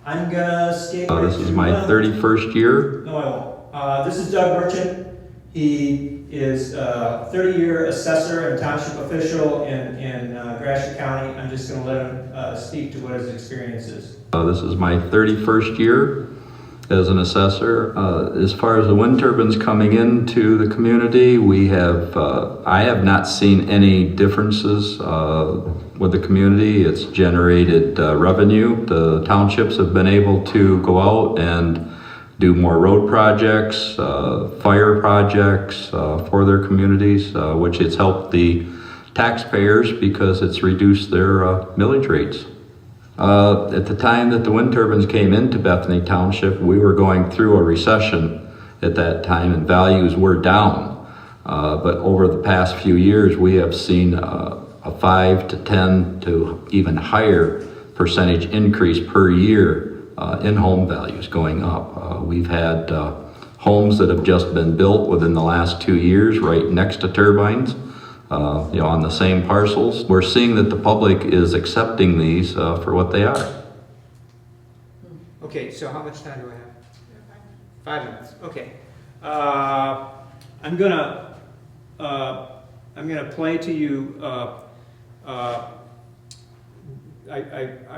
gonna skip. This is my 31st year. No, I won't. This is Doug Merchant. He is a 30-year assessor and township official in Gratiot County. I'm just gonna let him speak to what his experience is. This is my 31st year as an assessor. As far as the wind turbines coming into the community, we have, I have not seen any differences with the community. It's generated revenue. The townships have been able to go out and do more road projects, fire projects for their communities, which it's helped the taxpayers because it's reduced their millage rates. At the time that the wind turbines came into Bethany Township, we were going through a recession at that time and values were down. But over the past few years, we have seen a 5 to 10 to even higher percentage increase per year in home values going up. We've had homes that have just been built within the last 2 years right next to turbines. On the same parcels. We're seeing that the public is accepting these for what they are. Okay, so how much time do I have? 5 minutes. Okay. I'm gonna play to you. I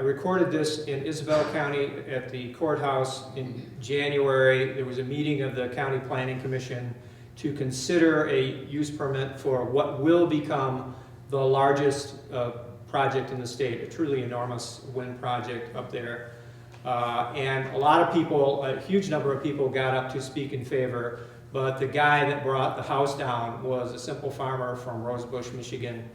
recorded this in Isabel County at the courthouse in January. There was a meeting of the County Planning Commission to consider a use permit for what will become the largest project in the state, a truly enormous wind project up there. And a lot of people, a huge number of people got up to speak in favor, but the guy that brought the house down was a simple farmer from Rosebush, Michigan,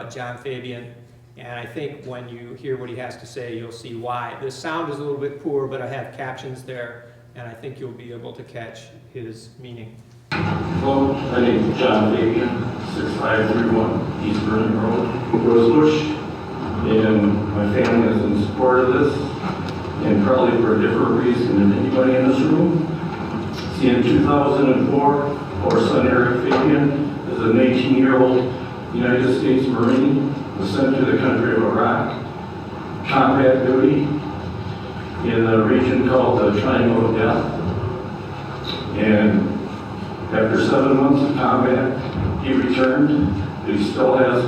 John Fabian. And I think when you hear what he has to say, you'll see why. The sound is a little bit poor, but I have captions there, and I think you'll be able to catch his meaning. Hello, my name is John Fabian, 6531 East Vernon Road, Rosebush, and my family is in support of this, and probably for a different reason than anybody in this room. See, in 2004, our son Eric Fabian is an 18-year-old United States Marine, was sent to the country of Iraq, combat duty in a region called the Triangle of Death, and after 7 months of combat, he returned. He still has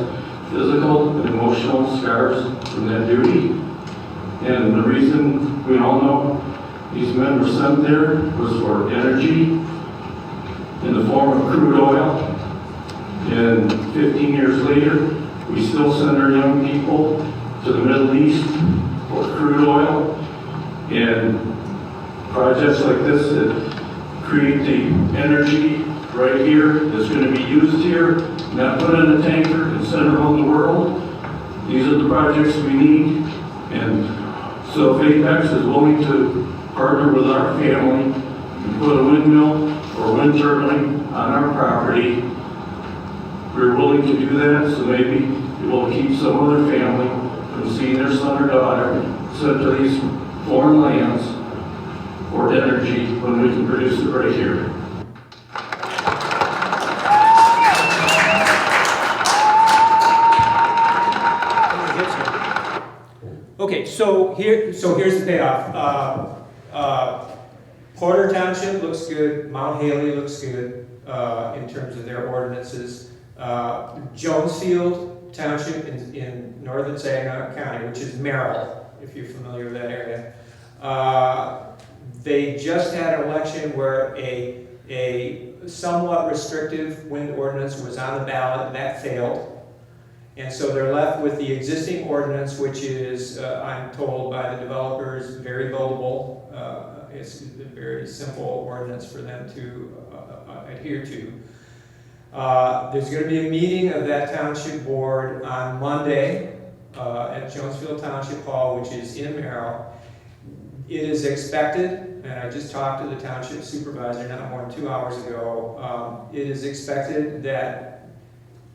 physical and emotional scars from that duty. And the reason we all know these men were sent there was for energy in the form of crude oil. And 15 years later, we still send our young people to the Middle East for crude oil. And projects like this that create the energy right here that's going to be used here, not put in a tanker and sent around the world. These are the projects we need. And so if Apex is willing to partner with our family and put a windmill or wind turbine on our property, we're willing to do that, so maybe it will keep some other family from seeing their son or daughter sent to these foreign lands for energy when we can produce it right here. Okay, so here's the payoff. Porter Township looks good. Mount Haley looks good in terms of their ordinances. Jonesfield Township in northern Saginaw County, which is Merrill, if you're familiar with that area. They just had an election where a somewhat restrictive wind ordinance was on the ballot, and that failed. And so they're left with the existing ordinance, which is, I'm told by the developers, very buildable. It's a very simple ordinance for them to adhere to. There's going to be a meeting of that township board on Monday at Jonesfield Township Hall, which is in Merrill. It is expected, and I just talked to the township supervisor not more than 2 hours ago, it is expected that,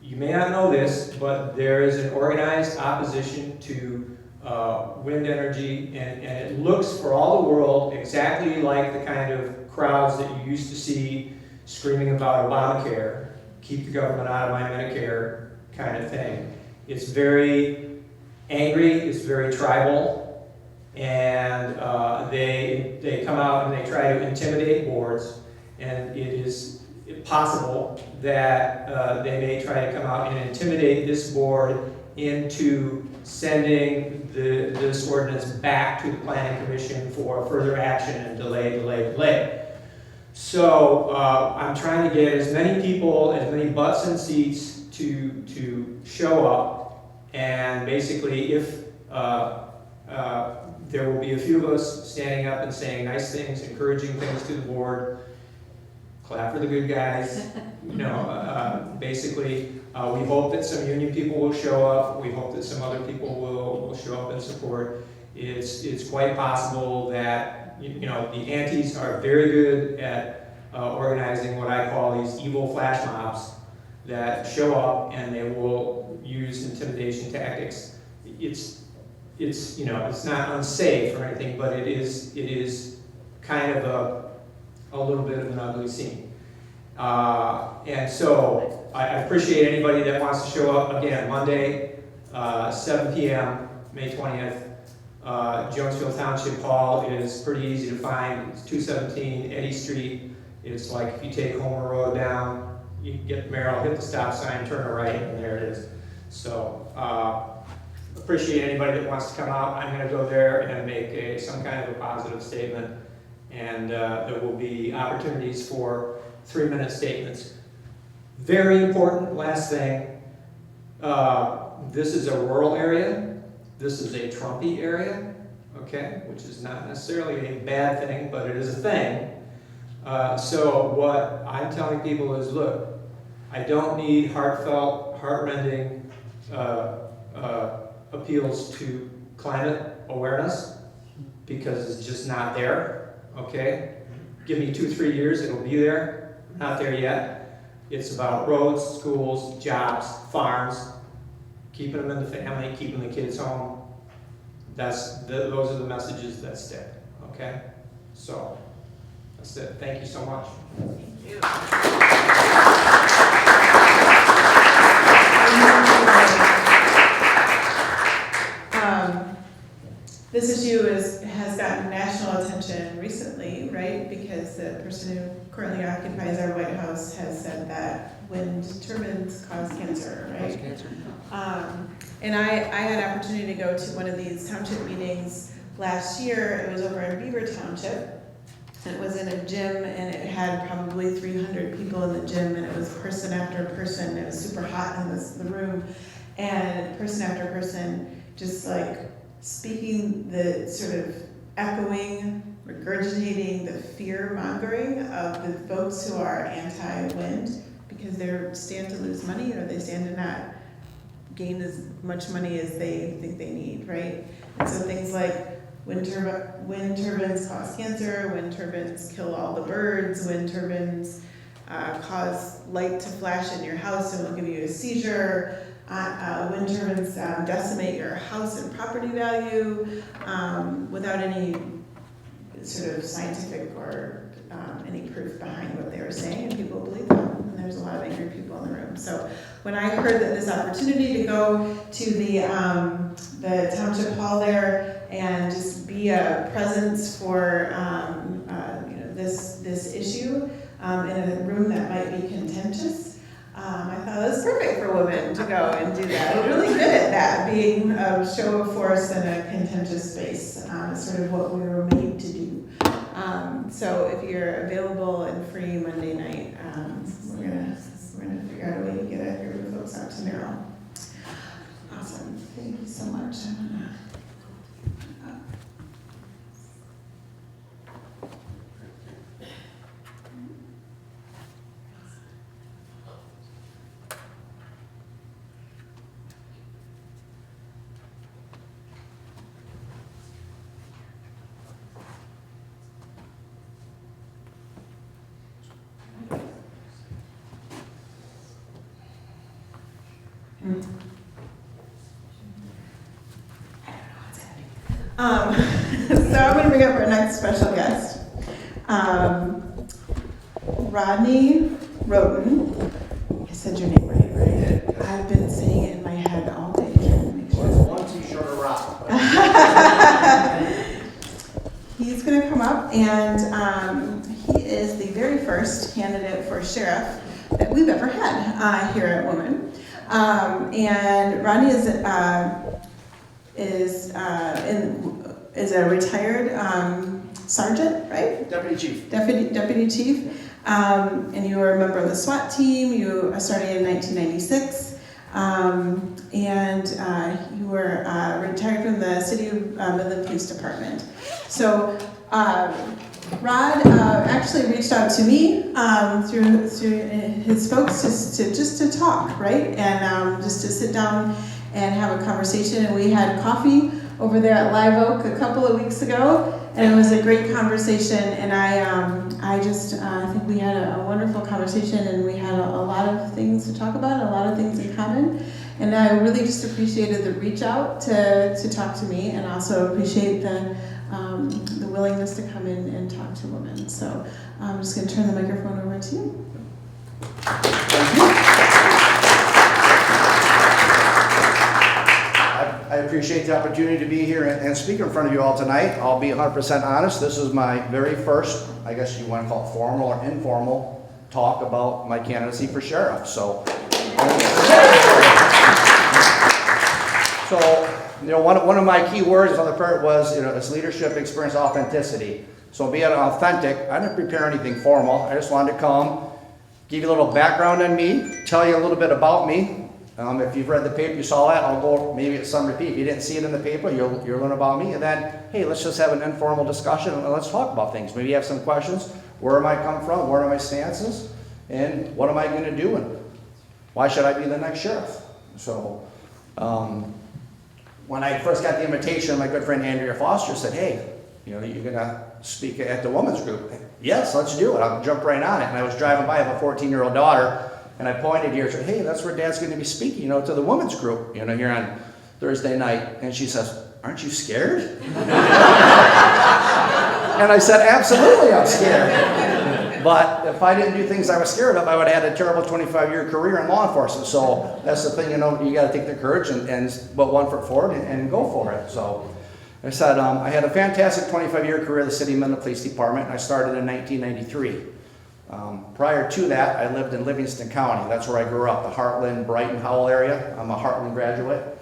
you may not know this, but there is an organized opposition to wind energy, and it looks for all the world exactly like the kind of crowds that you used to see screaming about Obamacare, keep the government out of my Medicare kind of thing. It's very angry, it's very tribal, and they come out and they try to intimidate boards, and it is possible that they may try to come out and intimidate this board into sending this ordinance back to the Planning Commission for further action and delay. So I'm trying to get as many people, as many butts and seats to show up, and basically if there will be a few of us standing up and saying nice things, encouraging things to the board, clap for the good guys, basically we hope that some union people will show up, we hope that some other people will show up in support, it's quite possible that, you know, the antis are very good at organizing what I call these evil flash mobs that show up and they will use intimidation tactics. It's you know, it's not unsafe or anything, but it is kind of a little bit of an ugly scene. And so I appreciate anybody that wants to show up. Again, Monday, 7 p.m., May 20th. Jonesfield Township Hall is pretty easy to find. It's 217 Eddy Street. It's like if you take Homer Road down, you get Merrill, hit the stop sign, turn a right, and there it is. So appreciate anybody that wants to come out. I'm going to go there and make some kind of a positive statement. And there will be opportunities for 3-minute statements. Very important, last thing, this is a rural area. This is a Trumpy area, okay, which is not necessarily a bad thing, but it is a thing. So what I'm telling people is, look, I don't need heartfelt, heart-rending appeals to climate awareness because it's just not there, okay? Give me 2-3 years, it'll be there. Not there yet. It's about roads, schools, jobs, farms, keeping them in the family, keeping the kids home. Those are the messages that stick, okay? So, that's it. Thank you so much. Thank you. This issue has gotten national attention recently, right? Because the person who currently occupies our White House has said that wind turbines cause cancer, right? Cause cancer. And I had an opportunity to go to one of these township meetings last year. It was over in Beaver Township. And it was in a gym, and it had probably 300 people in the gym, and it was person after person. It was super hot in the room, and person after person just like speaking the sort of echoing, regurgitating the fear-mongering of the folks who are anti-wind because they stand to lose money or they stand to not gain as much money as they think they need, right? And so things like wind turbines cause cancer, wind turbines kill all the birds, wind turbines cause light to flash in your house and will give you a seizure. Wind turbines decimate your house and property value without any sort of scientific or any proof behind what they were saying, and people believe them. And there's a lot of angry people in the room. So when I heard that this opportunity to go to the township hall there and just be a presence for this issue in a room that might be contentious. I thought it was perfect for women to go and do that. We're really good at that, being a show of force in a contentious space. It's sort of what we were made to do. So if you're available and free Monday night, we're gonna figure out a way to get a group of folks out to Merrill. Awesome. Thank you so much. So I'm going to bring up our next special guest, Rodney Roten. I said your name right? I've been saying it in my head all day trying to make sure. Well, it's one too short a rock. He's going to come up, and he is the very first candidate for sheriff that we've ever had here at Women. And Rodney is a retired sergeant, right? Deputy chief. Deputy chief. And you were a member of the SWAT team. You started in 1996. And you were retired from the City of Midland Police Department. So Rod actually reached out to me through his folks just to talk, right? And just to sit down and have a conversation. And we had coffee over there at Live Oak a couple of weeks ago, and it was a great conversation. And I think we had a wonderful conversation, and we had a lot of things to talk about, a lot of things in common. And I really just appreciated the reach out to talk to me, and also appreciate the willingness to come in and talk to women. So I'm just going to turn the microphone over to you. I appreciate the opportunity to be here and speak in front of you all tonight. I'll be 100% honest. This is my very first, I guess you want to call it formal or informal, talk about my candidacy for sheriff. So one of my key words on the part was, it's leadership, experience, authenticity. So being authentic, I didn't prepare anything formal. I just wanted to come, give you a little background on me, tell you a little bit about me. If you've read the paper, you saw that. I'll go maybe at some repeat. If you didn't see it in the paper, you'll learn about me. And then, hey, let's just have an informal discussion and let's talk about things. Maybe you have some questions. Where am I come from? What are my stances? And what am I going to do? And why should I be the next sheriff? So when I first got the invitation, my good friend Andrea Foster said, hey, you're going to speak at the women's group. Yes, let's do it. I'll jump right on it. And I was driving by, I have a 14-year-old daughter. And I pointed here and said, hey, that's where Dad's going to be speaking, to the women's group, here on Thursday night. And she says, aren't you scared? And I said, absolutely, I'm scared. But if I didn't do things I was scared of, I would have had a terrible 25-year career in law enforcement. So that's the thing, you got to take the courage and put one foot forward and go for it. So I said, I had a fantastic 25-year career in the City of Midland Police Department, and I started in 1993. Prior to that, I lived in Livingston County. That's where I grew up, the Heartland, Brighton, Howell area. I'm a Heartland graduate.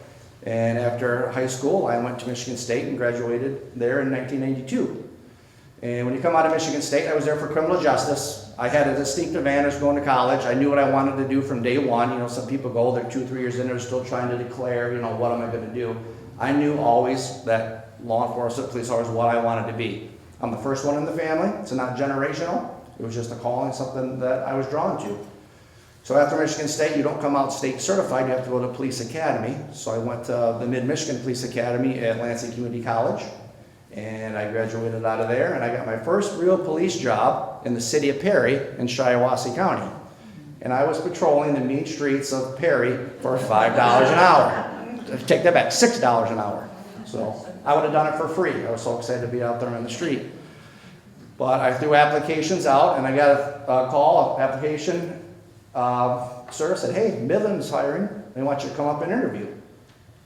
And after high school, I went to Michigan State and graduated there in 1992. And when you come out of Michigan State, I was there for criminal justice. I had a distinct advantage going to college. I knew what I wanted to do from day one. Some people go, they're 2 or 3 years in, they're still trying to declare, what am I going to do? I knew always that law enforcement, police officer, was what I wanted to be. I'm the first one in the family. It's not generational. It was just a calling, something that I was drawn to. So after Michigan State, you don't come out state certified, you have to go to police academy. So I went to the Mid-Michigan Police Academy at Lansing Community College, and I graduated out of there, and I got my first real police job in the city of Perry in Shiawassee County. And I was patrolling the mean streets of Perry for $5 an hour. Take that back, $6 an hour. So I would have done it for free. I was so excited to be out there on the street. But I threw applications out, and I got a call, application service said, hey, Midland's hiring. They want you to come up and interview.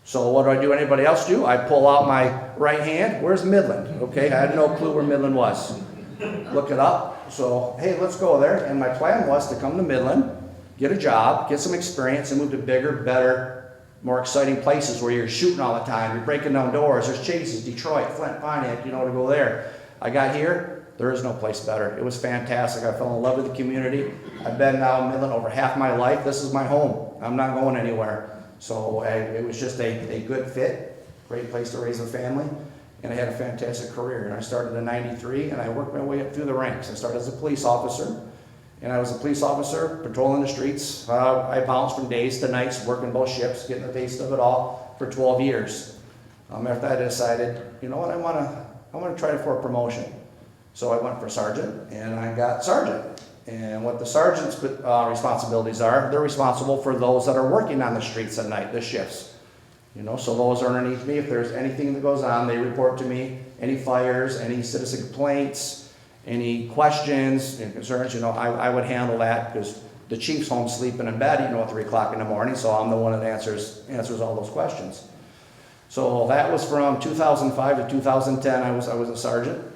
So what do? Anybody else do? I pull out my right hand. Where's Midland? Okay, I had no clue where Midland was. Look it up. So, hey, let's go there. And my plan was to come to Midland, get a job, get some experience, and move to bigger, better, more exciting places where you're shooting all the time. You're breaking down doors. There's chases, Detroit, Flint, Pontiac, to go there. I got here. There is no place better. It was fantastic. I fell in love with the community. I've been now in Midland over half my life. This is my home. I'm not going anywhere. So it was just a good fit, great place to raise a family, and I had a fantastic career. And I started in '93, and I worked my way up through the ranks. I started as a police officer, and I was a police officer patrolling the streets. I bounced from days to nights, working both shifts, getting a taste of it all for 12 years. After that, I decided, you know what, I want to try for a promotion. So I went for sergeant, and I got sergeant. And what the sergeant's responsibilities are, they're responsible for those that are working on the streets at night, the shifts. So those are underneath me. If there's anything that goes on, they report to me. Any fires, any citizen complaints, any questions and concerns, I would handle that because the chief's home sleeping in bed, at 3 o'clock in the morning, so I'm the one that answers all those questions. So that was from 2005 to 2010, I was a sergeant.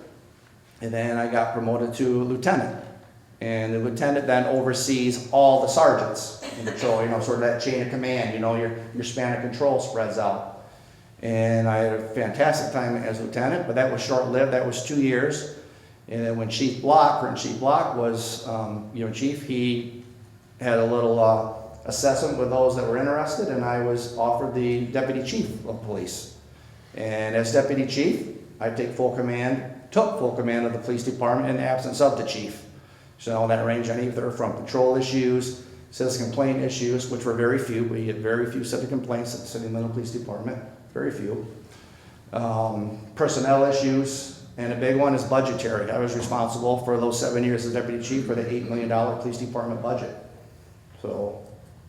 And then I got promoted to lieutenant. And the lieutenant then oversees all the sergeants in patrol, sort of that chain of command, your span of control spreads out. And I had a fantastic time as lieutenant, but that was short-lived. That was 2 years. And then when Chief Block was, chief, he had a little assessment with those that were interested, and I was offered the deputy chief of police. And as deputy chief, I took full command of the police department in the absence of the chief. So that ranged on either from patrol issues, citizen complaint issues, which were very few. We had very few citizen complaints at the City of Midland Police Department, very few. personnel issues, and a big one is budgetary. I was responsible for those 7 years as deputy chief for the $8 million police department budget. So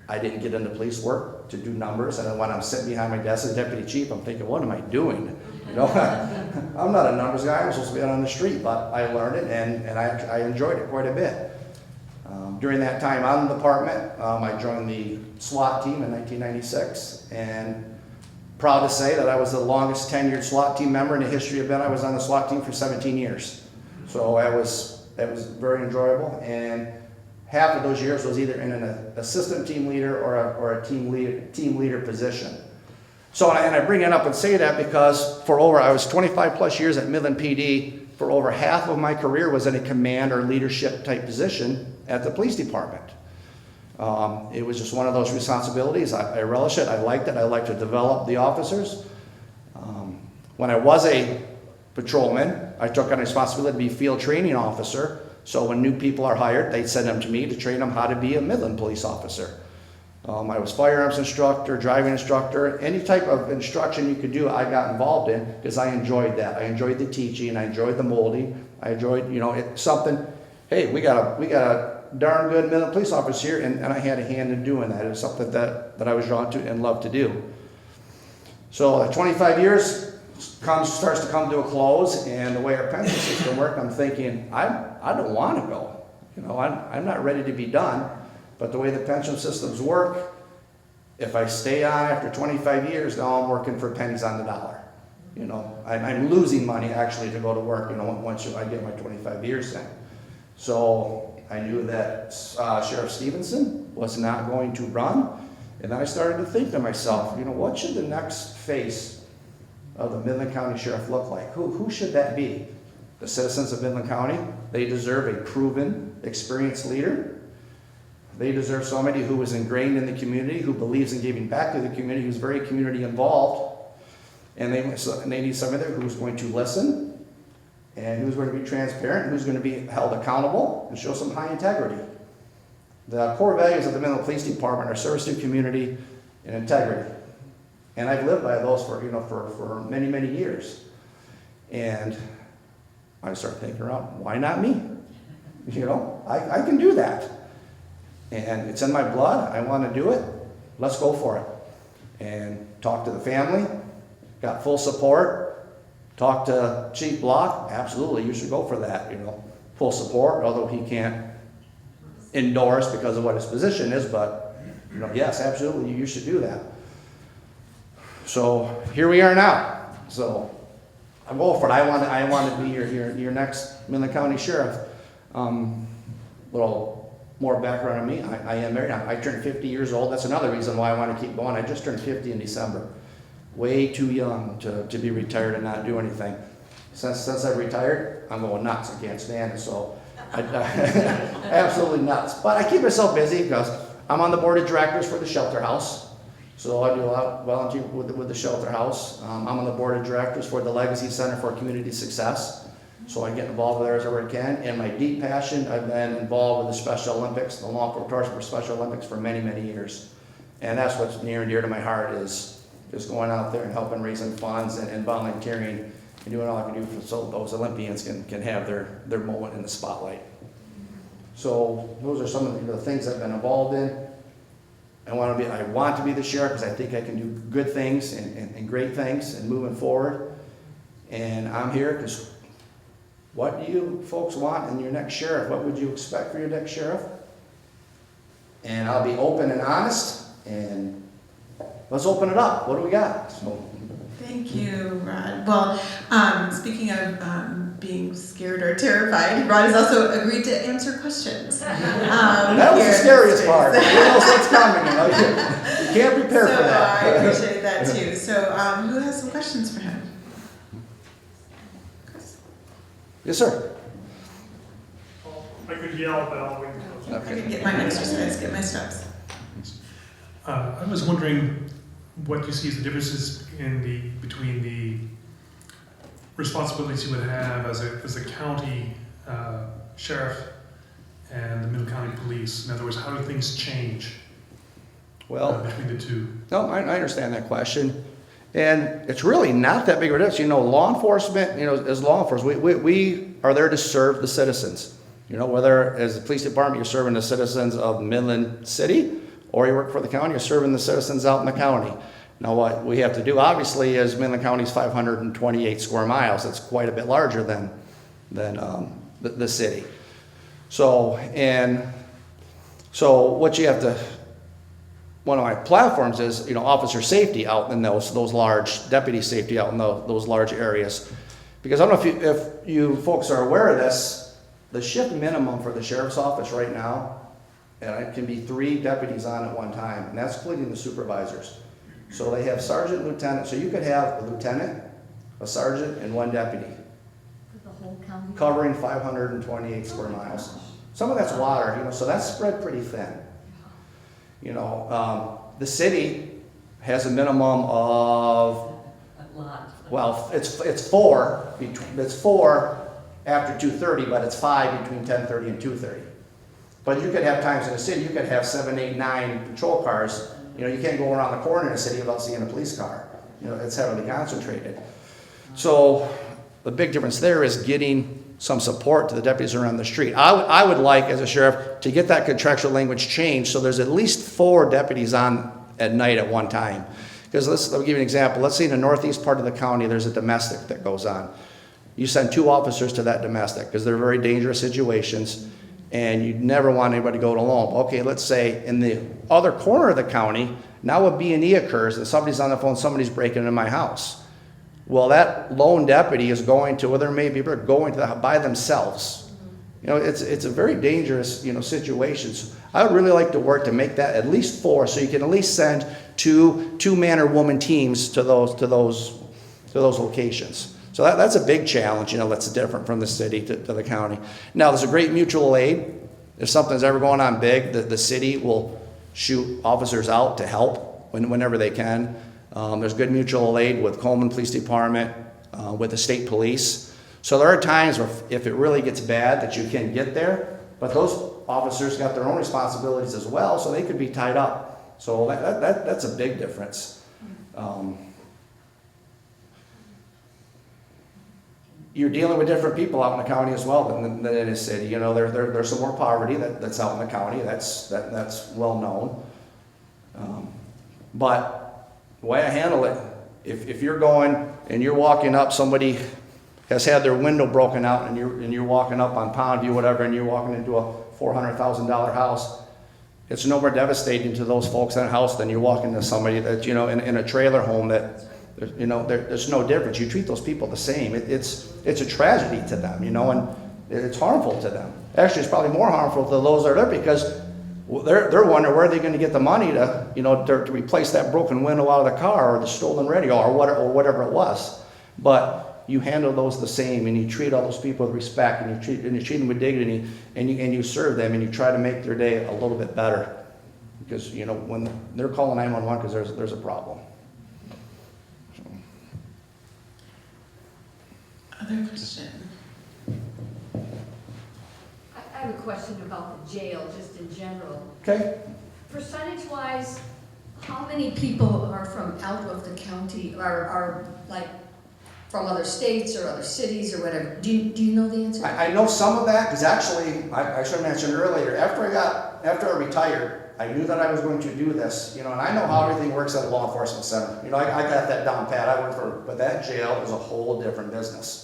I didn't get into police work to do numbers, and then when I'm sitting behind my desk as deputy chief, I'm thinking, what am I doing? You know, I'm not a numbers guy. I'm supposed to be out on the street, but I learned it, and I enjoyed it quite a bit. During that time on the department, I joined the SWAT team in 1996, and proud to say that I was the longest tenured SWAT team member in the history of Ben. I was on the SWAT team for 17 years. So that was very enjoyable, and half of those years was either in an assistant team leader or a team leader position. So, and I bring it up and say that because I was 25 plus years at Midland PD. For over half of my career was in a command or leadership type position at the police department. It was just one of those responsibilities. I relish it. I liked it. I like to develop the officers. When I was a patrolman, I took on responsibility to be field training officer. So when new people are hired, they send them to me to train them how to be a Midland police officer. I was firearms instructor, driving instructor, any type of instruction you could do, I got involved in because I enjoyed that. I enjoyed the teaching, I enjoyed the molding, I enjoyed, it's something, hey, we got a darn good Midland police officer here, and I had a hand in doing that. It was something that I was drawn to and loved to do. So 25 years starts to come to a close, and the way our pension system works, I'm thinking, I don't want to go. I'm not ready to be done. But the way the pension systems work, if I stay on after 25 years, now I'm working for pennies on the dollar. I'm losing money actually to go to work, once I get my 25 years in. So I knew that Sheriff Stevenson was not going to run. And then I started to think to myself, what should the next face of the Midland County Sheriff look like? Who should that be? The citizens of Midland County, they deserve a proven, experienced leader. They deserve somebody who is ingrained in the community, who believes in giving back to the community, who's very community involved. And they need somebody who's going to listen, and who's going to be transparent, who's going to be held accountable, and show some high integrity. The core values of the Midland Police Department are service to community and integrity. And I've lived by those for many, many years. And I started thinking around, why not me? I can do that. And it's in my blood. I want to do it. Let's go for it. And talk to the family. Got full support. Talk to Chief Block. Absolutely, you should go for that. Full support, although he can't endorse because of what his position is. But yes, absolutely, you should do that. So here we are now. So I'm going for it. I want to be your next Midland County Sheriff. Little more background on me. I am married. I turned 50 years old. That's another reason why I want to keep going. I just turned 50 in December. Way too young to be retired and not do anything. Since I've retired, I'm going nuts. I can't stand it. So absolutely nuts. But I keep myself busy because I'm on the board of directors for the shelter house. So I do a lot of volunteer with the shelter house. I'm on the board of directors for the Legacy Center for Community Success. So I get involved there as I can. And my deep passion, I've been involved with the Special Olympics, the law enforcement for Special Olympics for many, many years. And that's what's near and dear to my heart is just going out there and helping raising funds and volunteering and doing all I can do so those Olympians can have their moment in the spotlight. So those are some of the things I've been involved in. I want to be the sheriff because I think I can do good things and great things and moving forward. And I'm here because what do you folks want in your next sheriff? What would you expect for your next sheriff? And I'll be open and honest, and let's open it up. What do we got? Thank you, Rod. Well, speaking of being scared or terrified, Rod has also agreed to answer questions. That was the scariest part. Who knows what's coming? You can't prepare for that. I appreciate that too. So who has some questions for him? Yes, sir. I could yell, but I'll wait until. I can get my exercise, get my steps. I was wondering what you see as the differences between the responsibilities you would have as a county sheriff and the Midland County Police. In other words, how do things change between the two? No, I understand that question. And it's really not that big of a difference. You know, law enforcement, you know, as law enforcement, we are there to serve the citizens. You know, whether as the police department, you're serving the citizens of Midland City, or you work for the county, you're serving the citizens out in the county. Now, what we have to do, obviously, is Midland County's 528 square miles. That's quite a bit larger than the city. So what you have to, one of my platforms is, you know, officer safety out in those large, deputy safety out in those large areas. Because I don't know if you folks are aware of this, the shift minimum for the sheriff's office right now, and it can be 3 deputies on at one time, and that's including the supervisors. So they have sergeant, lieutenant, so you could have a lieutenant, a sergeant, and 1 deputy. For the whole county? Covering 528 square miles. Some of that's water, you know, so that's spread pretty thin. You know, the city has a minimum of, well, it's 4 after 2:30, but it's 5 between 10:30 and 2:30. But you could have times in the city, you could have 7, 8, 9 patrol cars. You know, you can't go around the corner in the city without seeing a police car. You know, it's heavily concentrated. So the big difference there is getting some support to the deputies around the street. I would like, as a sheriff, to get that contractual language changed so there's at least 4 deputies on at night at one time. Because I'll give you an example. Let's say in the northeast part of the county, there's a domestic that goes on. You send 2 officers to that domestic because they're very dangerous situations, and you never want anybody to go alone. Okay, let's say in the other corner of the county, now a B&E occurs and somebody's on the phone, somebody's breaking into my house. Well, that lone deputy is going to, or there may be going to by themselves. You know, it's a very dangerous, you know, situation. So I would really like to work to make that at least 4, so you can at least send two man or woman teams to those locations. So that's a big challenge, you know, that's different from the city to the county. Now, there's a great mutual aid. If something's ever going on big, the city will shoot officers out to help whenever they can. There's good mutual aid with Coleman Police Department, with the state police. So there are times where if it really gets bad that you can get there, but those officers got their own responsibilities as well, so they could be tied up. So that's a big difference. You're dealing with different people out in the county as well than in a city. You know, there's some more poverty that's out in the county. That's well known. But the way I handle it, if you're going and you're walking up, somebody has had their window broken out, and you're walking up on Pondview, whatever, and you're walking into a $400,000 house, it's no more devastating to those folks in that house than you walk into somebody that, you know, in a trailer home that, you know, there's no difference. You treat those people the same. It's a tragedy to them, you know, and it's harmful to them. Actually, it's probably more harmful to those that are there, because they're wondering where they're going to get the money to, you know, to replace that broken window out of the car, or the stolen radio, or whatever it was. But you handle those the same, and you treat all those people with respect, and you treat them with dignity, and you serve them, and you try to make their day a little bit better. Because, you know, when they're calling 911 because there's a problem. Other question? I have a question about the jail, just in general. Okay. Percentage-wise, how many people are from out of the county, are like from other states or other cities or whatever? Do you know the answer? I know some of that, because actually, I should have mentioned earlier, after I retired, I knew that I was going to do this, you know, and I know how everything works at a law enforcement center. You know, I got that down pat. But that jail is a whole different business.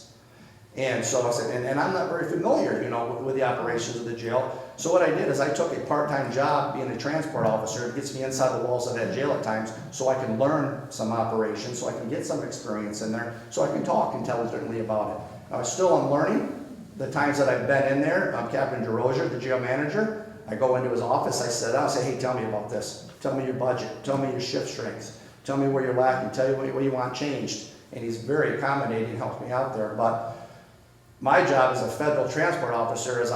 And so I said, and I'm not very familiar, you know, with the operations of the jail. So what I did is I took a part-time job being a transport officer. It gets me inside the walls of that jail at times, so I can learn some operations, so I can get some experience in there, so I can talk intelligently about it. Now, still I'm learning. The times that I've been in there, I'm Captain DeRozier, the jail manager. I go into his office, I sit down, I say, hey, tell me about this. Tell me your budget. Tell me your shift strengths. Tell me where you're lacking. Tell me what you want changed. And he's very accommodating, helps me out there. But my job as a federal transport officer is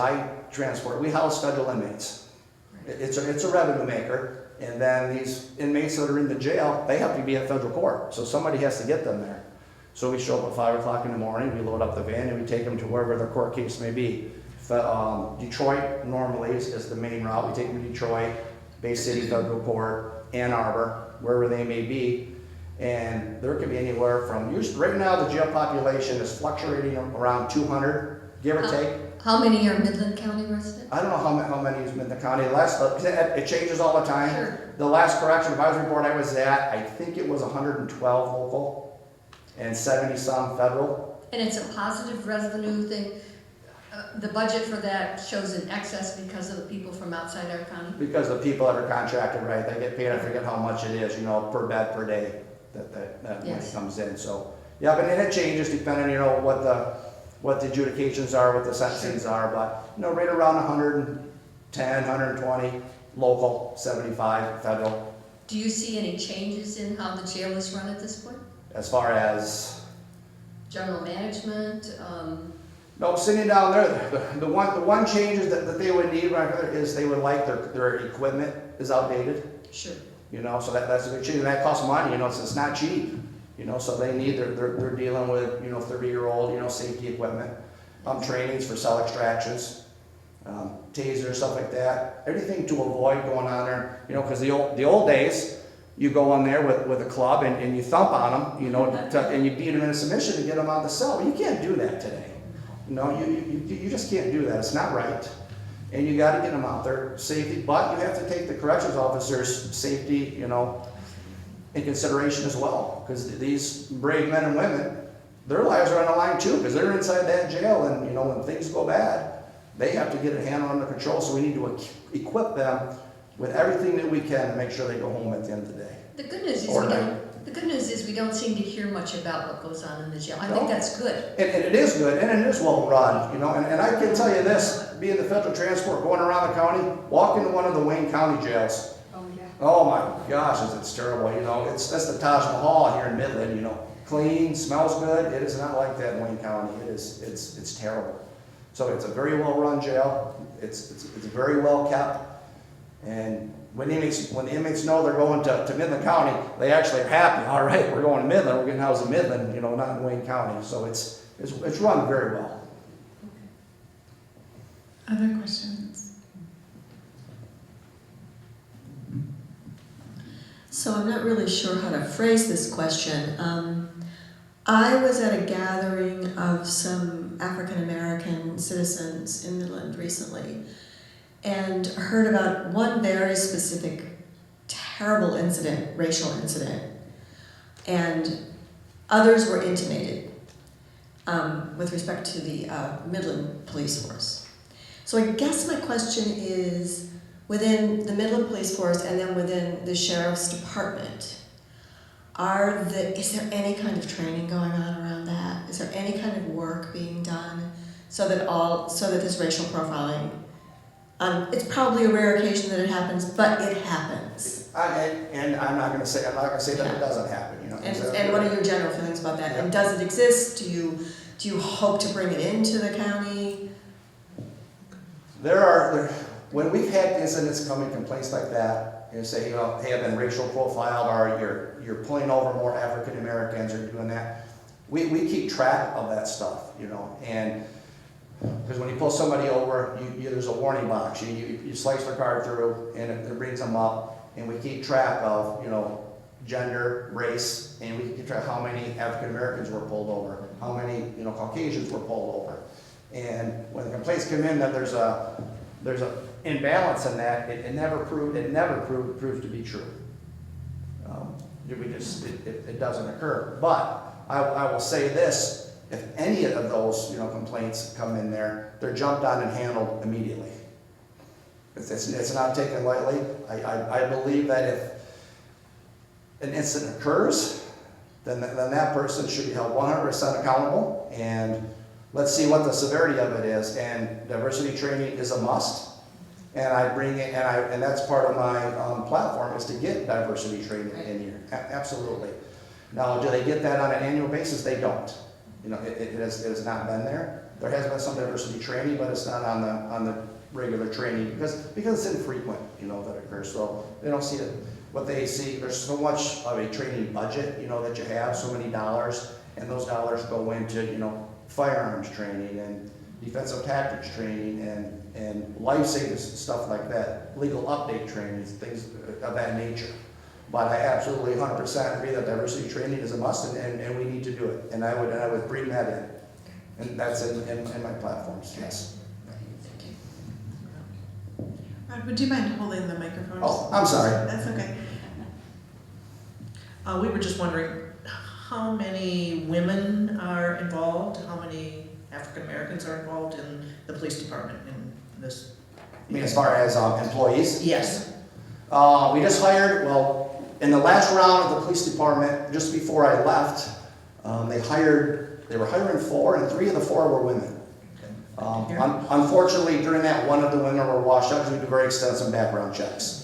we house federal inmates. It's a revenue maker, and then these inmates that are in the jail, they have to be at federal court, so somebody has to get them there. So we show up at 5 o'clock in the morning, we load up the van, and we take them to wherever their court case may be. Detroit normally is the main route. We take them to Detroit, Bay City Federal Court, Ann Arbor, wherever they may be. And there could be anywhere from, right now the jail population is fluctuating around 200, give or take. How many are Midland County residents? I don't know how many is in the county. It changes all the time. Sure. The last correction advisory board I was at, I think it was 112 local and 70 some federal. And it's a positive revenue thing. The budget for that shows an excess because of the people from outside our county? Because the people that are contracted, right, they get paid, I forget how much it is, per bed per day that money comes in. So, yeah, but then it changes depending, what the adjudications are, what the sentencings are, but, right around 110, 120 local, 75 federal. Do you see any changes in how the jail is run at this point? As far as? General management? No, sitting down there, the one changes that they would need right there is they would like their equipment is outdated. Sure. So that's a big change, and that costs money, it's not cheap. So they need, they're dealing with, 30-year-old, safety equipment, trainings for cell extractions, tasers, stuff like that. Everything to avoid going on there, because the old days, you go on there with a club and you thump on them, and you beat them into submission to get them out of the cell. You can't do that today. You just can't do that. It's not right. And you got to get them out there, safety, but you have to take the corrections officers' safety, in consideration as well, because these brave men and women, their lives are on the line too, because they're inside that jail, and when things go bad, they have to get it handled under control. So we need to equip them with everything that we can to make sure they go home at the end of the day. The good news is we don't seem to hear much about what goes on in the jail. I think that's good. And it is good, and it is well run, and I can tell you this, being the federal transport, going around the county, walking to one of the Wayne County jails. Oh my gosh, it's terrible, that's the Taj Mahal here in Midland, clean, smells good. It is not like that in Wayne County. It's terrible. So it's a very well-run jail. It's very well kept. And when the inmates know they're going to Midland County, they actually are happy. All right, we're going to Midland. We're getting housed in Midland, not in Wayne County. So it's run very well. Other questions? So I'm not really sure how to phrase this question. I was at a gathering of some African American citizens in Midland recently and heard about one very specific terrible incident, racial incident, and others were intimated with respect to the Midland Police Force. So I guess my question is, within the Midland Police Force and then within the Sheriff's Department, is there any kind of training going on around that? Is there any kind of work being done so that this racial profiling, it's probably a rare occasion that it happens, but it happens. And I'm not going to say that it doesn't happen. And what are your general feelings about that? And does it exist? Do you hope to bring it into the county? When we've had incidents coming, complaints like that, say, hey, I've been racial profiled, or you're pulling over more African Americans, or doing that, we keep track of that stuff, and because when you pull somebody over, there's a warning box. You slice their card through, and it brings them up, and we keep track of, gender, race, and we keep track of how many African Americans were pulled over, how many, Caucasians were pulled over. And when the complaints come in that there's a imbalance in that, it never proved to be true. It doesn't occur. But I will say this: if any of those complaints come in there, they're jumped on and handled immediately. It's not taken lightly. I believe that if an incident occurs, then that person should be held 100% accountable. And let's see what the severity of it is. And diversity training is a must. And I bring it, and that's part of my platform, is to get diversity training in here. Absolutely. Now, do they get that on an annual basis? They don't. It has not been there. There has been some diversity training, but it's not on the regular training because it's infrequent, that occurs. So they don't see it. What they see, there's so much of a training budget, that you have, so many dollars, and those dollars go into, firearms training and defensive tactics training and life saving stuff like that, legal update trainings, things of that nature. But I absolutely 100% agree that diversity training is a must, and we need to do it. And I would bring that in. And that's in my platforms, yes. Would you mind holding the microphone? Oh, I'm sorry. That's okay. We were just wondering how many women are involved, how many African Americans are involved in the police department in this? I mean, as far as employees? Yes. We just hired, well, in the last round of the police department, just before I left, they were hiring 4, and 3 of the 4 were women. Unfortunately, during that, one of the women were washed out because we do very extensive background checks.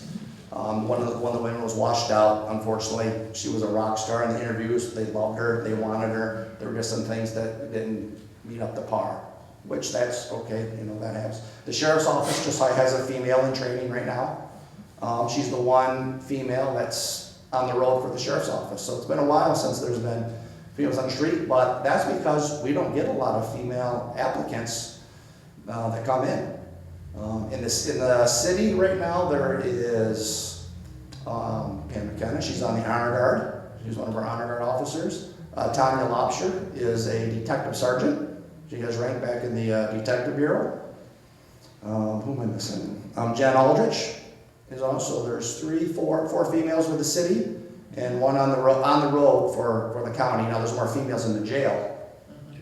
One of the women was washed out. Unfortunately, she was a rock star in the interviews. They loved her. They wanted her. There were just some things that didn't meet up to par, which that's okay. You know, that happens. The sheriff's office just has a female in training right now. She's the one female that's on the road for the sheriff's office. So it's been a while since there's been females on the street, but that's because we don't get a lot of female applicants that come in. In the city right now, there is Pam McKenna. She's on the Honor Guard. She's one of our Honor Guard officers. Tanya Lobsher is a detective sergeant. She has rank back in the detective bureau. Who am I missing? Jen Aldrich is also. There's 4 females with the city, and 1 on the road for the county. Now there's more females in the jail.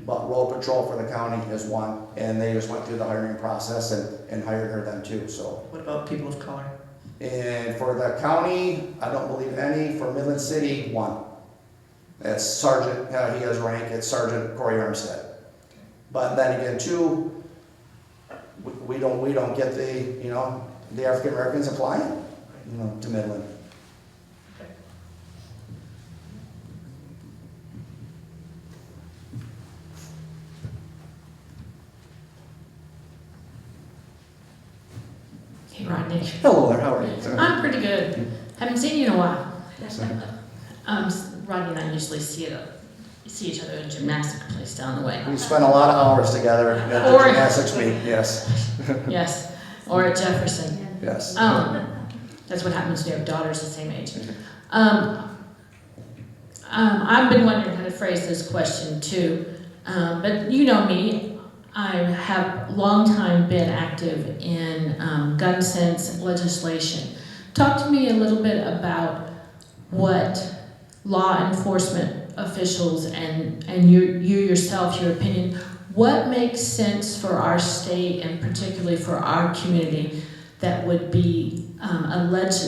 But road patrol for the county is 1, and they just went through the hiring process and hired her then too. So. What about people of color? And for the county, I don't believe any. For Midland City, 1. That's Sergeant. He has rank. It's Sergeant Corey Armstead. But then again, too, we don't get the African Americans applying, to Midland. Hey, Rodney. Hello there, how are you? I'm pretty good. Haven't seen you in a while. Rodney and I usually see each other at a gymnastics place down the way. We spent a lot of hours together at the gymnastics meet, yes. Yes, or at Jefferson. Yes. That's what happens when you have daughters the same age. I've been wondering how to phrase this question too, but you know me. I have long time been active in gun sense legislation. Talk to me a little bit about what law enforcement officials and you yourself, your opinion, what makes sense for our state and particularly for our community that would be,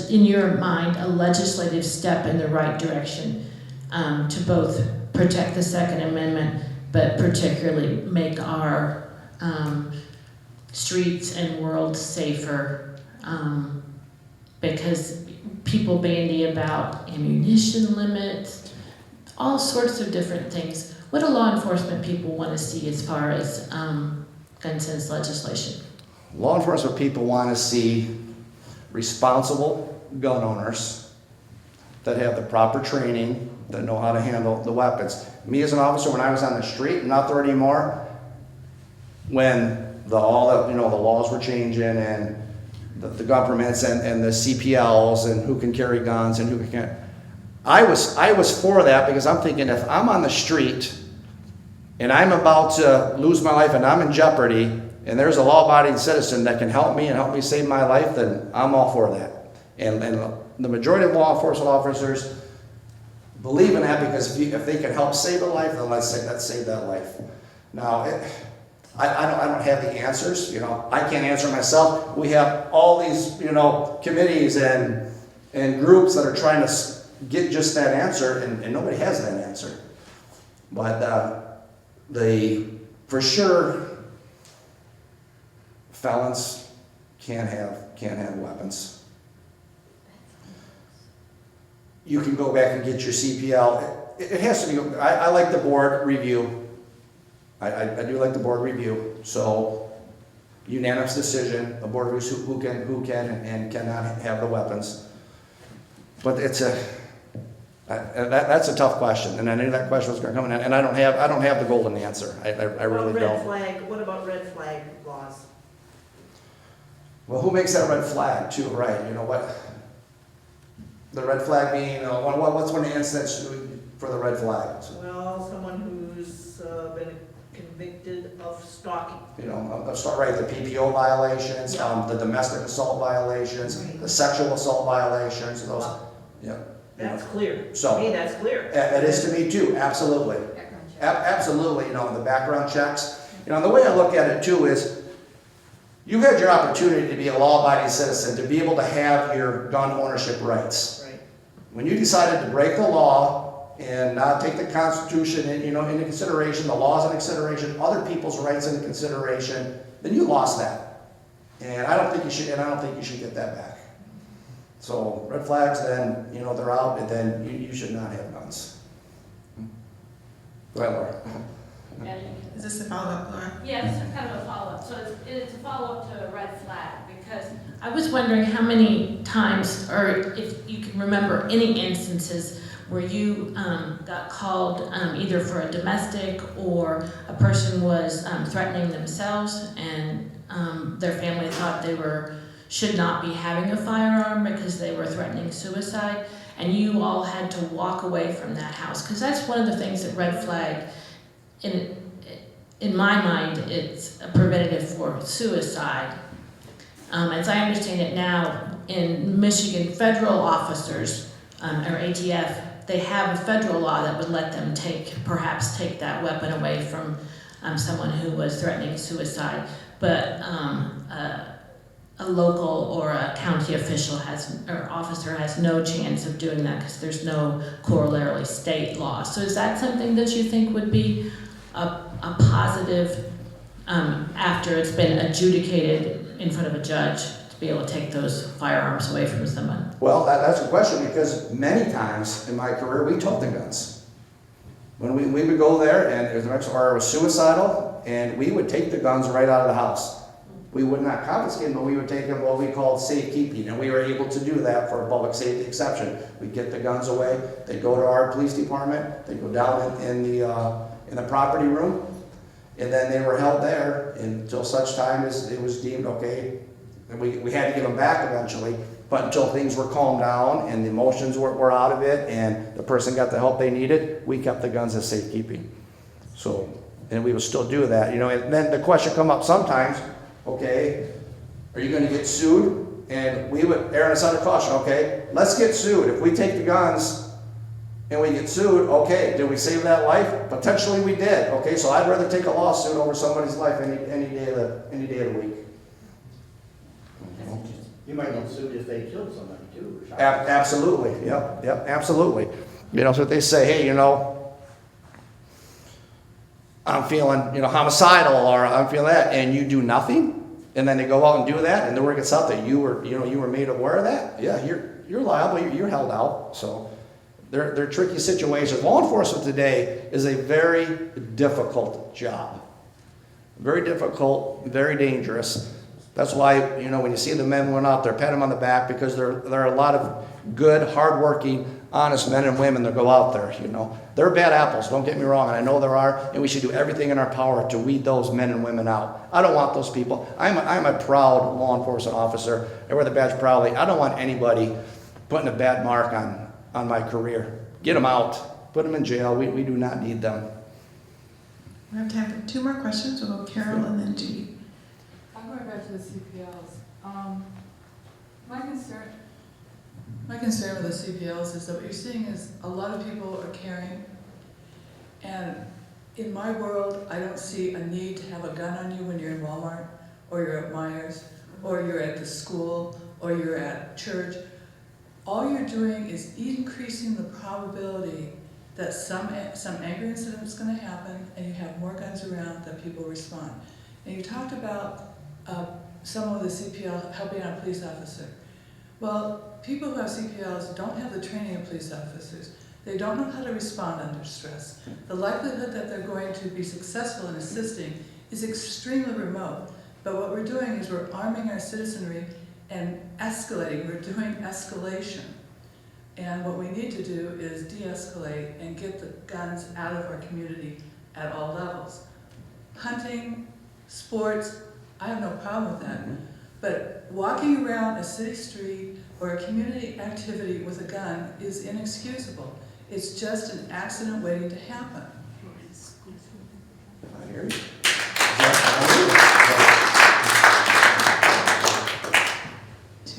in your mind, a legislative step in the right direction to both protect the Second Amendment, but particularly make our streets and world safer, because people bandy about ammunition limits, all sorts of different things. What do law enforcement people want to see as far as gun sense legislation? Law enforcement people want to see responsible gun owners that have the proper training, that know how to handle the weapons. Me as an officer, when I was on the street, not there anymore, when the laws were changing and the governments and the CPLs and who can carry guns and who can't. I was for that because I'm thinking if I'm on the street and I'm about to lose my life and I'm in jeopardy and there's a law-abiding citizen that can help me save my life, then I'm all for that. And the majority of law enforcement officers believe in that because if they can help save a life, then let's save that life. Now, I don't have the answers. I can't answer myself. We have all these committees and groups that are trying to get just that answer, and nobody has that answer. But for sure, felons can't have weapons. You can go back and get your CPL. It has to be. I like the board review. I do like the board review. So unanimous decision. The board reviews who can and cannot have the weapons. But that's a tough question, and I knew that question was going to come in, and I don't have the golden answer. I really don't. What about red flag laws? Well, who makes that red flag too, right? You know what? The red flag being, what's one of the incidents for the red flag? Well, someone who's been convicted of stalking. You know, right, the PPO violations, the domestic assault violations, the sexual assault violations, those, yeah. That's clear. So, to me, that's clear. It is to me too, absolutely. Absolutely, you know, the background checks. You know, the way I look at it too is, you had your opportunity to be a law-abiding citizen, to be able to have your gun ownership rights. Right. When you decided to break the law and not take the Constitution into consideration, the laws into consideration, other people's rights into consideration, then you lost that. And I don't think you should get that back. So red flags, then, you know, they're out, and then you should not have guns. Go ahead, Laura. Is this a follow-up, Laura? Yeah, this is kind of a follow-up. So it's a follow-up to a red flag, because I was wondering how many times, or if you can remember any instances where you got called either for a domestic, or a person was threatening themselves, and their family thought they should not be having a firearm because they were threatening suicide, and you all had to walk away from that house. Because that's one of the things that red flag, in my mind, it's a preventative for suicide. As I understand it now, in Michigan, federal officers, or ATF, they have a federal law that would let them perhaps take that weapon away from someone who was threatening suicide. But a local or a county official or officer has no chance of doing that because there's no corollary state law. So is that something that you think would be a positive after it's been adjudicated in front of a judge to be able to take those firearms away from someone? Well, that's a question, because many times in my career we took the guns. When we would go there and if the next or was suicidal, and we would take the guns right out of the house. We would not confiscate them, but we would take them what we called safekeeping, and we were able to do that for a public safety exception. We'd get the guns away, they'd go to our police department, they'd go down in the property room, and then they were held there until such time as it was deemed okay. And we had to give them back eventually, but until things were calmed down and the emotions were out of it and the person got the help they needed, we kept the guns as safekeeping. So, and we would still do that, you know. And then the question come up sometimes, okay, are you going to get sued? And we would err on the side of caution, okay, let's get sued. If we take the guns and we get sued, okay, did we save that life? Potentially we did, okay, so I'd rather take a lawsuit over somebody's life any day of the week. You might get sued if they killed somebody too. Absolutely, yep, absolutely. You know, so if they say, hey, you know, I'm feeling, you know, homicidal, or I'm feeling that, and you do nothing, and then they go out and do that, and the word gets out that you were made aware of that, yeah, you're liable, you're held out. So they're tricky situations. Law enforcement today is a very difficult job. Very difficult, very dangerous. That's why, you know, when you see the men went out there, pat them on the back, because there are a lot of good, hardworking, honest men and women that go out there, you know. There are bad apples, don't get me wrong, and I know there are, and we should do everything in our power to weed those men and women out. I don't want those people. I'm a proud law enforcement officer. I wear the badge proudly. I don't want anybody putting a bad mark on my career. Get them out. Put them in jail. We do not need them. We have time for 2 more questions. We'll go Carol and then Judy. I'm going back to the CPLs. My concern with the CPLs is that what you're seeing is a lot of people are carrying, and in my world, I don't see a need to have a gun on you when you're in Walmart, or you're at Myers, or you're at the school, or you're at church. All you're doing is increasing the probability that some anger incident is going to happen, and you have more guns around that people respond. And you talked about someone with a CPL helping out a police officer. Well, people who have CPLs don't have the training of police officers. They don't know how to respond under stress. The likelihood that they're going to be successful in assisting is extremely remote. But what we're doing is we're arming our citizenry and escalating. We're doing escalation. And what we need to do is de-escalate and get the guns out of our community at all levels. Hunting, sports, I have no problem with that. But walking around a city street or a community activity with a gun is inexcusable. It's just an accident waiting to happen. I hear you.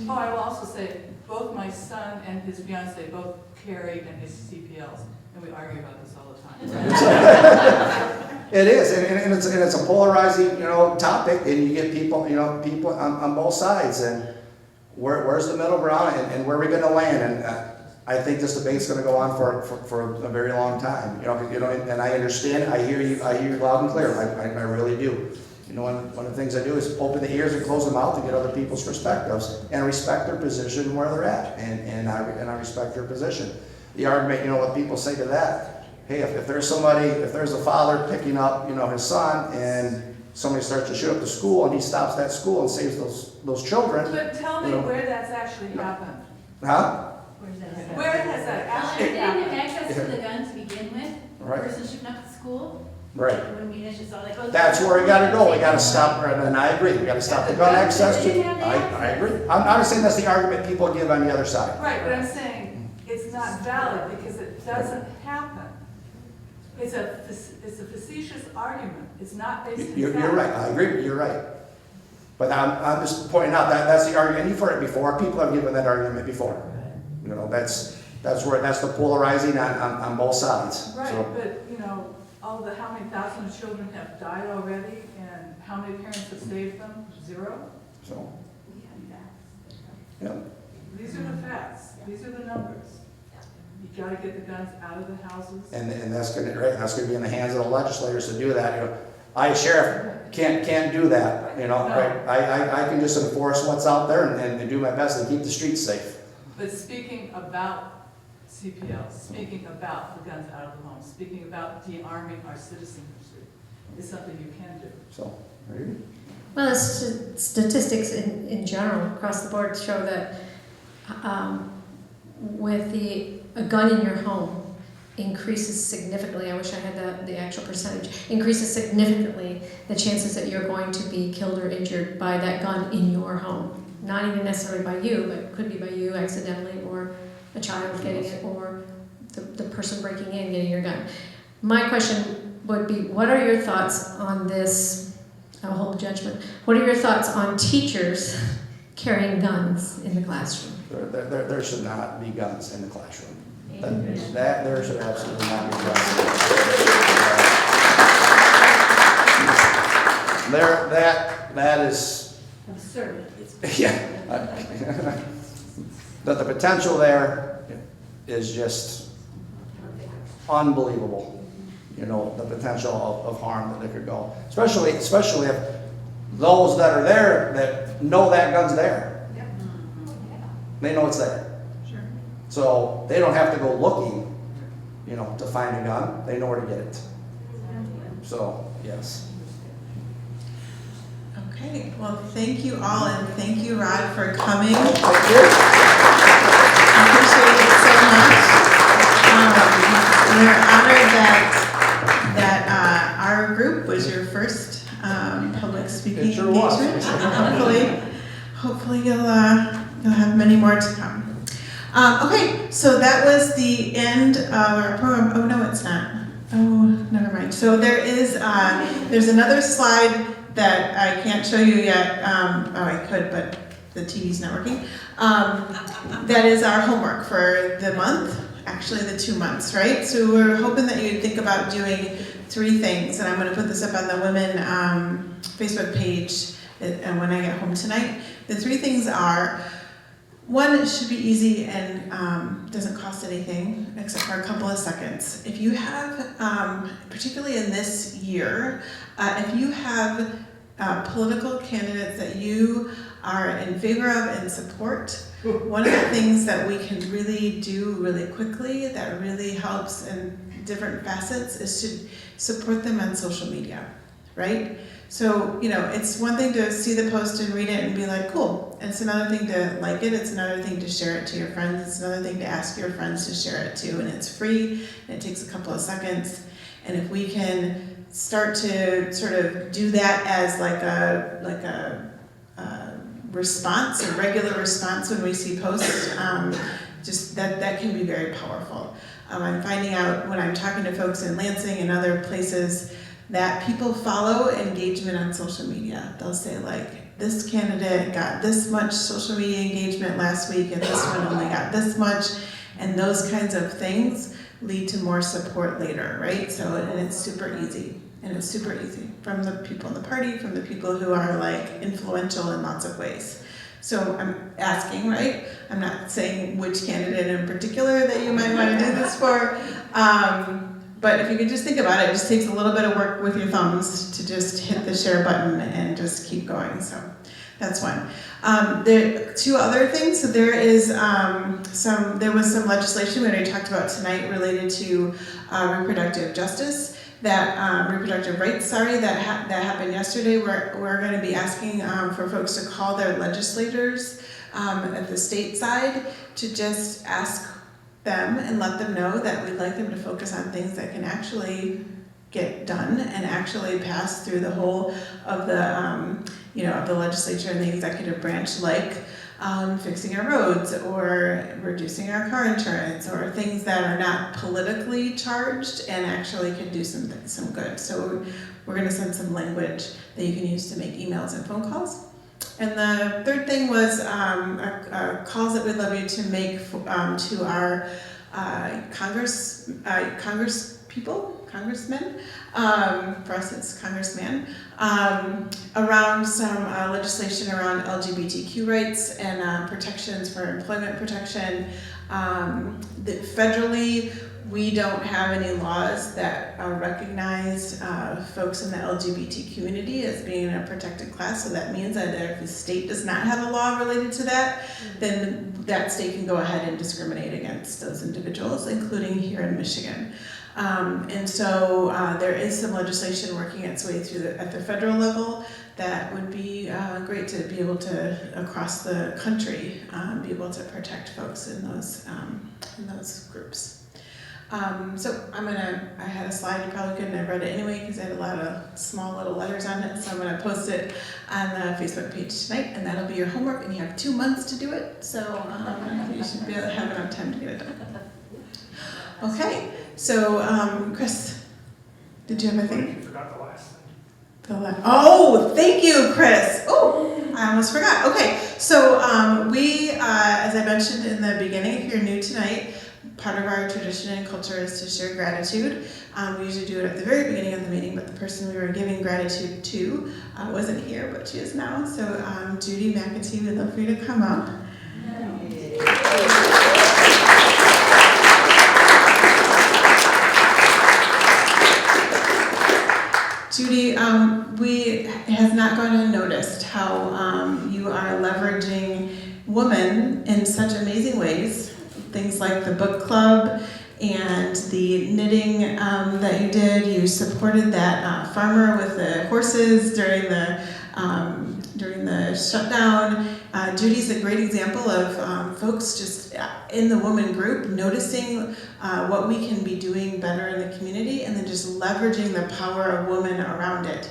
Oh, I will also say, both my son and his fiance both carry and his CPLs, and we argue about this all the time. It is, and it's a polarizing, topic, and you get people, people on both sides, and where's the middle ground, and where are we going to land? And I think this debate's going to go on for a very long time, and I understand, I hear you loud and clear, I really do. One of the things I do is open the ears and close the mouth to get other people's perspectives and respect their position where they're at, and I respect their position. The argument, what people say to that, hey, if there's a father picking up, his son, and somebody starts to shoot up the school, and he stops that school and saves those children. But tell me where that's actually happened. Huh? Where has that actually They didn't happened? have access to the gun to begin with. Right. The person shooting up the school. Right. I mean, it's just all like, oh, That's where we gotta go. We gotta stop, and I agree. We gotta stop the gun access to. I agree. I'm not saying that's the argument people give on the other side. Right, but I'm saying it's not valid because it doesn't happen. It's a facetious argument. It's not based in You're fact. right. I agree. You're right. But I'm just pointing out that's the argument. You've heard it before. People have given that argument before. That's the polarizing on both sides. Right, So, but how many thousands of children have died already, and how many parents have saved them? 0. so. Yeah. These are the facts. These are the numbers. You gotta get the guns out of the houses. And that's gonna be in the hands of the legislators to do that. I, as sheriff, can't do that. Right? I can just enforce what's out there and do my best to keep the streets safe. But speaking about CPL, speaking about the guns out of the home, speaking about de-arming our citizenry is something you can do. So, are you? Well, the statistics in general across the board show that with a gun in your home increases significantly, I wish I had the actual percentage, increases significantly the chances that you're going to be killed or injured by that gun in your home. Not even necessarily by you, but it could be by you accidentally, or a child getting it, or the person breaking in getting your gun. My question would be, what are your thoughts on this? I'll hold judgment. What are your thoughts on teachers carrying guns in the classroom? There should not be guns in the classroom. There should absolutely not be guns. That is absurd. yeah. The potential there is just unbelievable. The potential of harm that they could go. Especially if those that are there that know that gun's there. Yep. They know it's there. Sure. So they don't have to go looking, to find a gun. They know where to get it. So, yes. Okay, well, thank you all, and thank you, Rod, for coming. Thank you. I appreciate it so much. We're honored that our group was your first public speaking It sure was. engagement. Hopefully you'll have many more to come. Okay, so that was the end of our program. Oh no, it's not. Oh, never mind. So there's another slide that I can't show you yet. I could, but the TV's not working. That is our homework for the month, actually the 2 months, right? So we're hoping that you'd think about doing 3 things, and I'm going to put this up on the Women Facebook page and when I get home tonight. The 3 things are, 1, it should be easy and doesn't cost anything except for a couple of seconds. If you have, particularly in this year, if you have political candidates that you are in favor of and support, one of the things that we can really do really quickly that really helps in different facets is to support them on social media, right? So, it's one thing to see the post and read it and be like, cool. And it's another thing to like it. It's another thing to share it to your friends. It's another thing to ask your friends to share it too. And it's free, and it takes a couple of seconds. And if we can start to sort of do that as like a response, a regular response when we see posts, just that can be very powerful. I'm finding out when I'm talking to folks in Lansing and other places that people follow engagement on social media. They'll say like, this candidate got this much social media engagement last week and this one only got this much, and those kinds of things lead to more support later, right? So, and it's super easy. And it's super easy from the people in the party, from the people who are like influential in lots of ways. So I'm asking, right? I'm not saying which candidate in particular that you might want to do this for. But if you could just think about it, it just takes a little bit of work with your thumbs to just hit the share button and just keep going. So that's one. There are two other things. So there is there was some legislation we already talked about tonight related to reproductive justice. Reproductive rights, that happened yesterday. We're going to be asking for folks to call their legislators at the state side to just ask them and let them know that we'd like them to focus on things that can actually get done and actually pass through the whole of the of the legislature and the executive branch, like fixing our roads or reducing our car insurance or things that are not politically charged and actually can do some good. So we're going to send some language that you can use to make emails and phone calls. And the third thing was calls that we'd love you to make to our congressmen, for us it's congressman, around some legislation around LGBTQ rights and protections for employment protection. Federally, we don't have any laws that recognize folks in the LGBT community as being a protected class, so that means that if the state does not have a law related to that, then that state can go ahead and discriminate against those individuals, including here in Michigan. And so there is some legislation working its way through at the federal level that would be great to be able to, across the country, be able to protect folks in those groups. So I had a slide, you probably couldn't have read it anyway because I had a lot of small little letters on it, so I'm going to post it on the Facebook page tonight, and that'll be your homework, and you have 2 months to do it, so you should be able to have enough time to get it done. Okay, so Chris, did you have a thing? You forgot the last thing. Oh, thank you, Chris. Oh, I almost forgot. Okay, so we, as I mentioned in the beginning, if you're new tonight, part of our tradition and culture is to share gratitude. We usually do it at the very beginning of the meeting, but the person we were giving gratitude to wasn't here, but she is now. So Judy McAtee, we'd love for you to come up. Judy, it has not gone unnoticed how you are leveraging women in such amazing ways. Things like the book club and the knitting that you did. You supported that farmer with the horses during the shutdown. Judy's a great example of folks just in the woman group noticing what we can be doing better in the community and then just leveraging the power of women around it.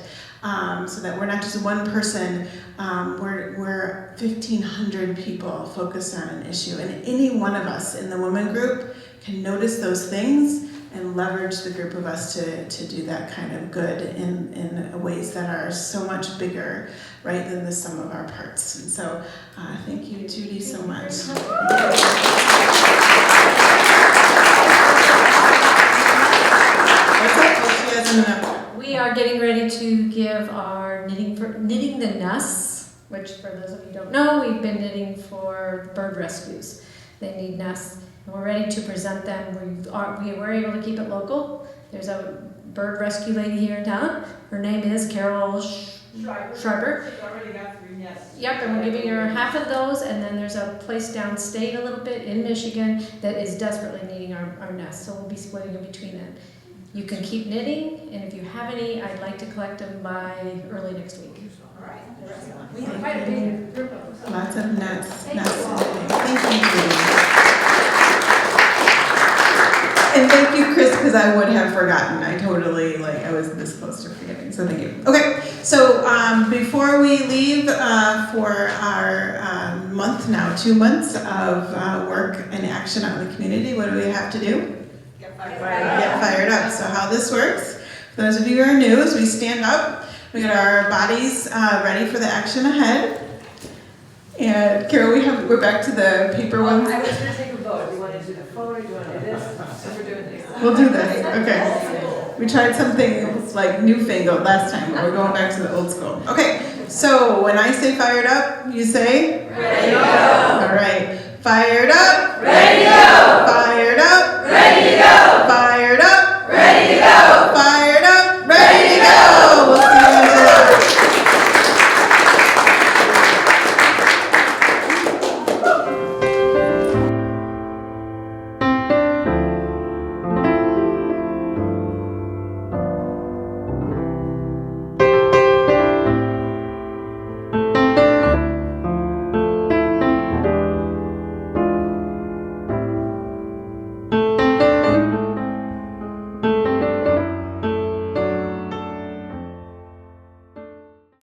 So that we're not just one person, we're 1,500 people focused on an issue. And any one of us in the women group can notice those things and leverage the group of us to do that kind of good in ways that are so much bigger, right, than the sum of our parts. And so thank you, Judy, so much. We are getting ready to give our knitting the nests, which for those of you who don't know, we've been knitting for bird rescues. They need nests, and we're ready to present them. We were able to keep it local. There's a bird rescue lady here in town. Her name is Carol Schreiber. She's already got 3 nests. Yep, and we're giving her half of those, and then there's a place downstate a little bit in Michigan that is desperately needing our nests, so we'll be splitting in between them. You can keep knitting, and if you have any, I'd like to collect them by early next week. All right. We have quite a big group of them. Lots of nuts. Thank you, Judy. And thank you, Chris, because I would have forgotten. I was this close to forgetting, so thank you. Okay, so before we leave for our month now, 2 months of work and action out in the community, what do we have to do? Get fired up. So how this works, for those of you who are new, is we stand up, we get our bodies ready for the action ahead. And Carol, we're back to the paper ones. I was going to take a vote. Do you want to do the phone or do you want to do this? So we're doing this. We'll do this. Okay. We tried something like newfangled last time, but we're going back to the old school. Okay. So when I say fired up, you say? Ready to go. All right. Fired up. Ready to go. Fired up. Ready to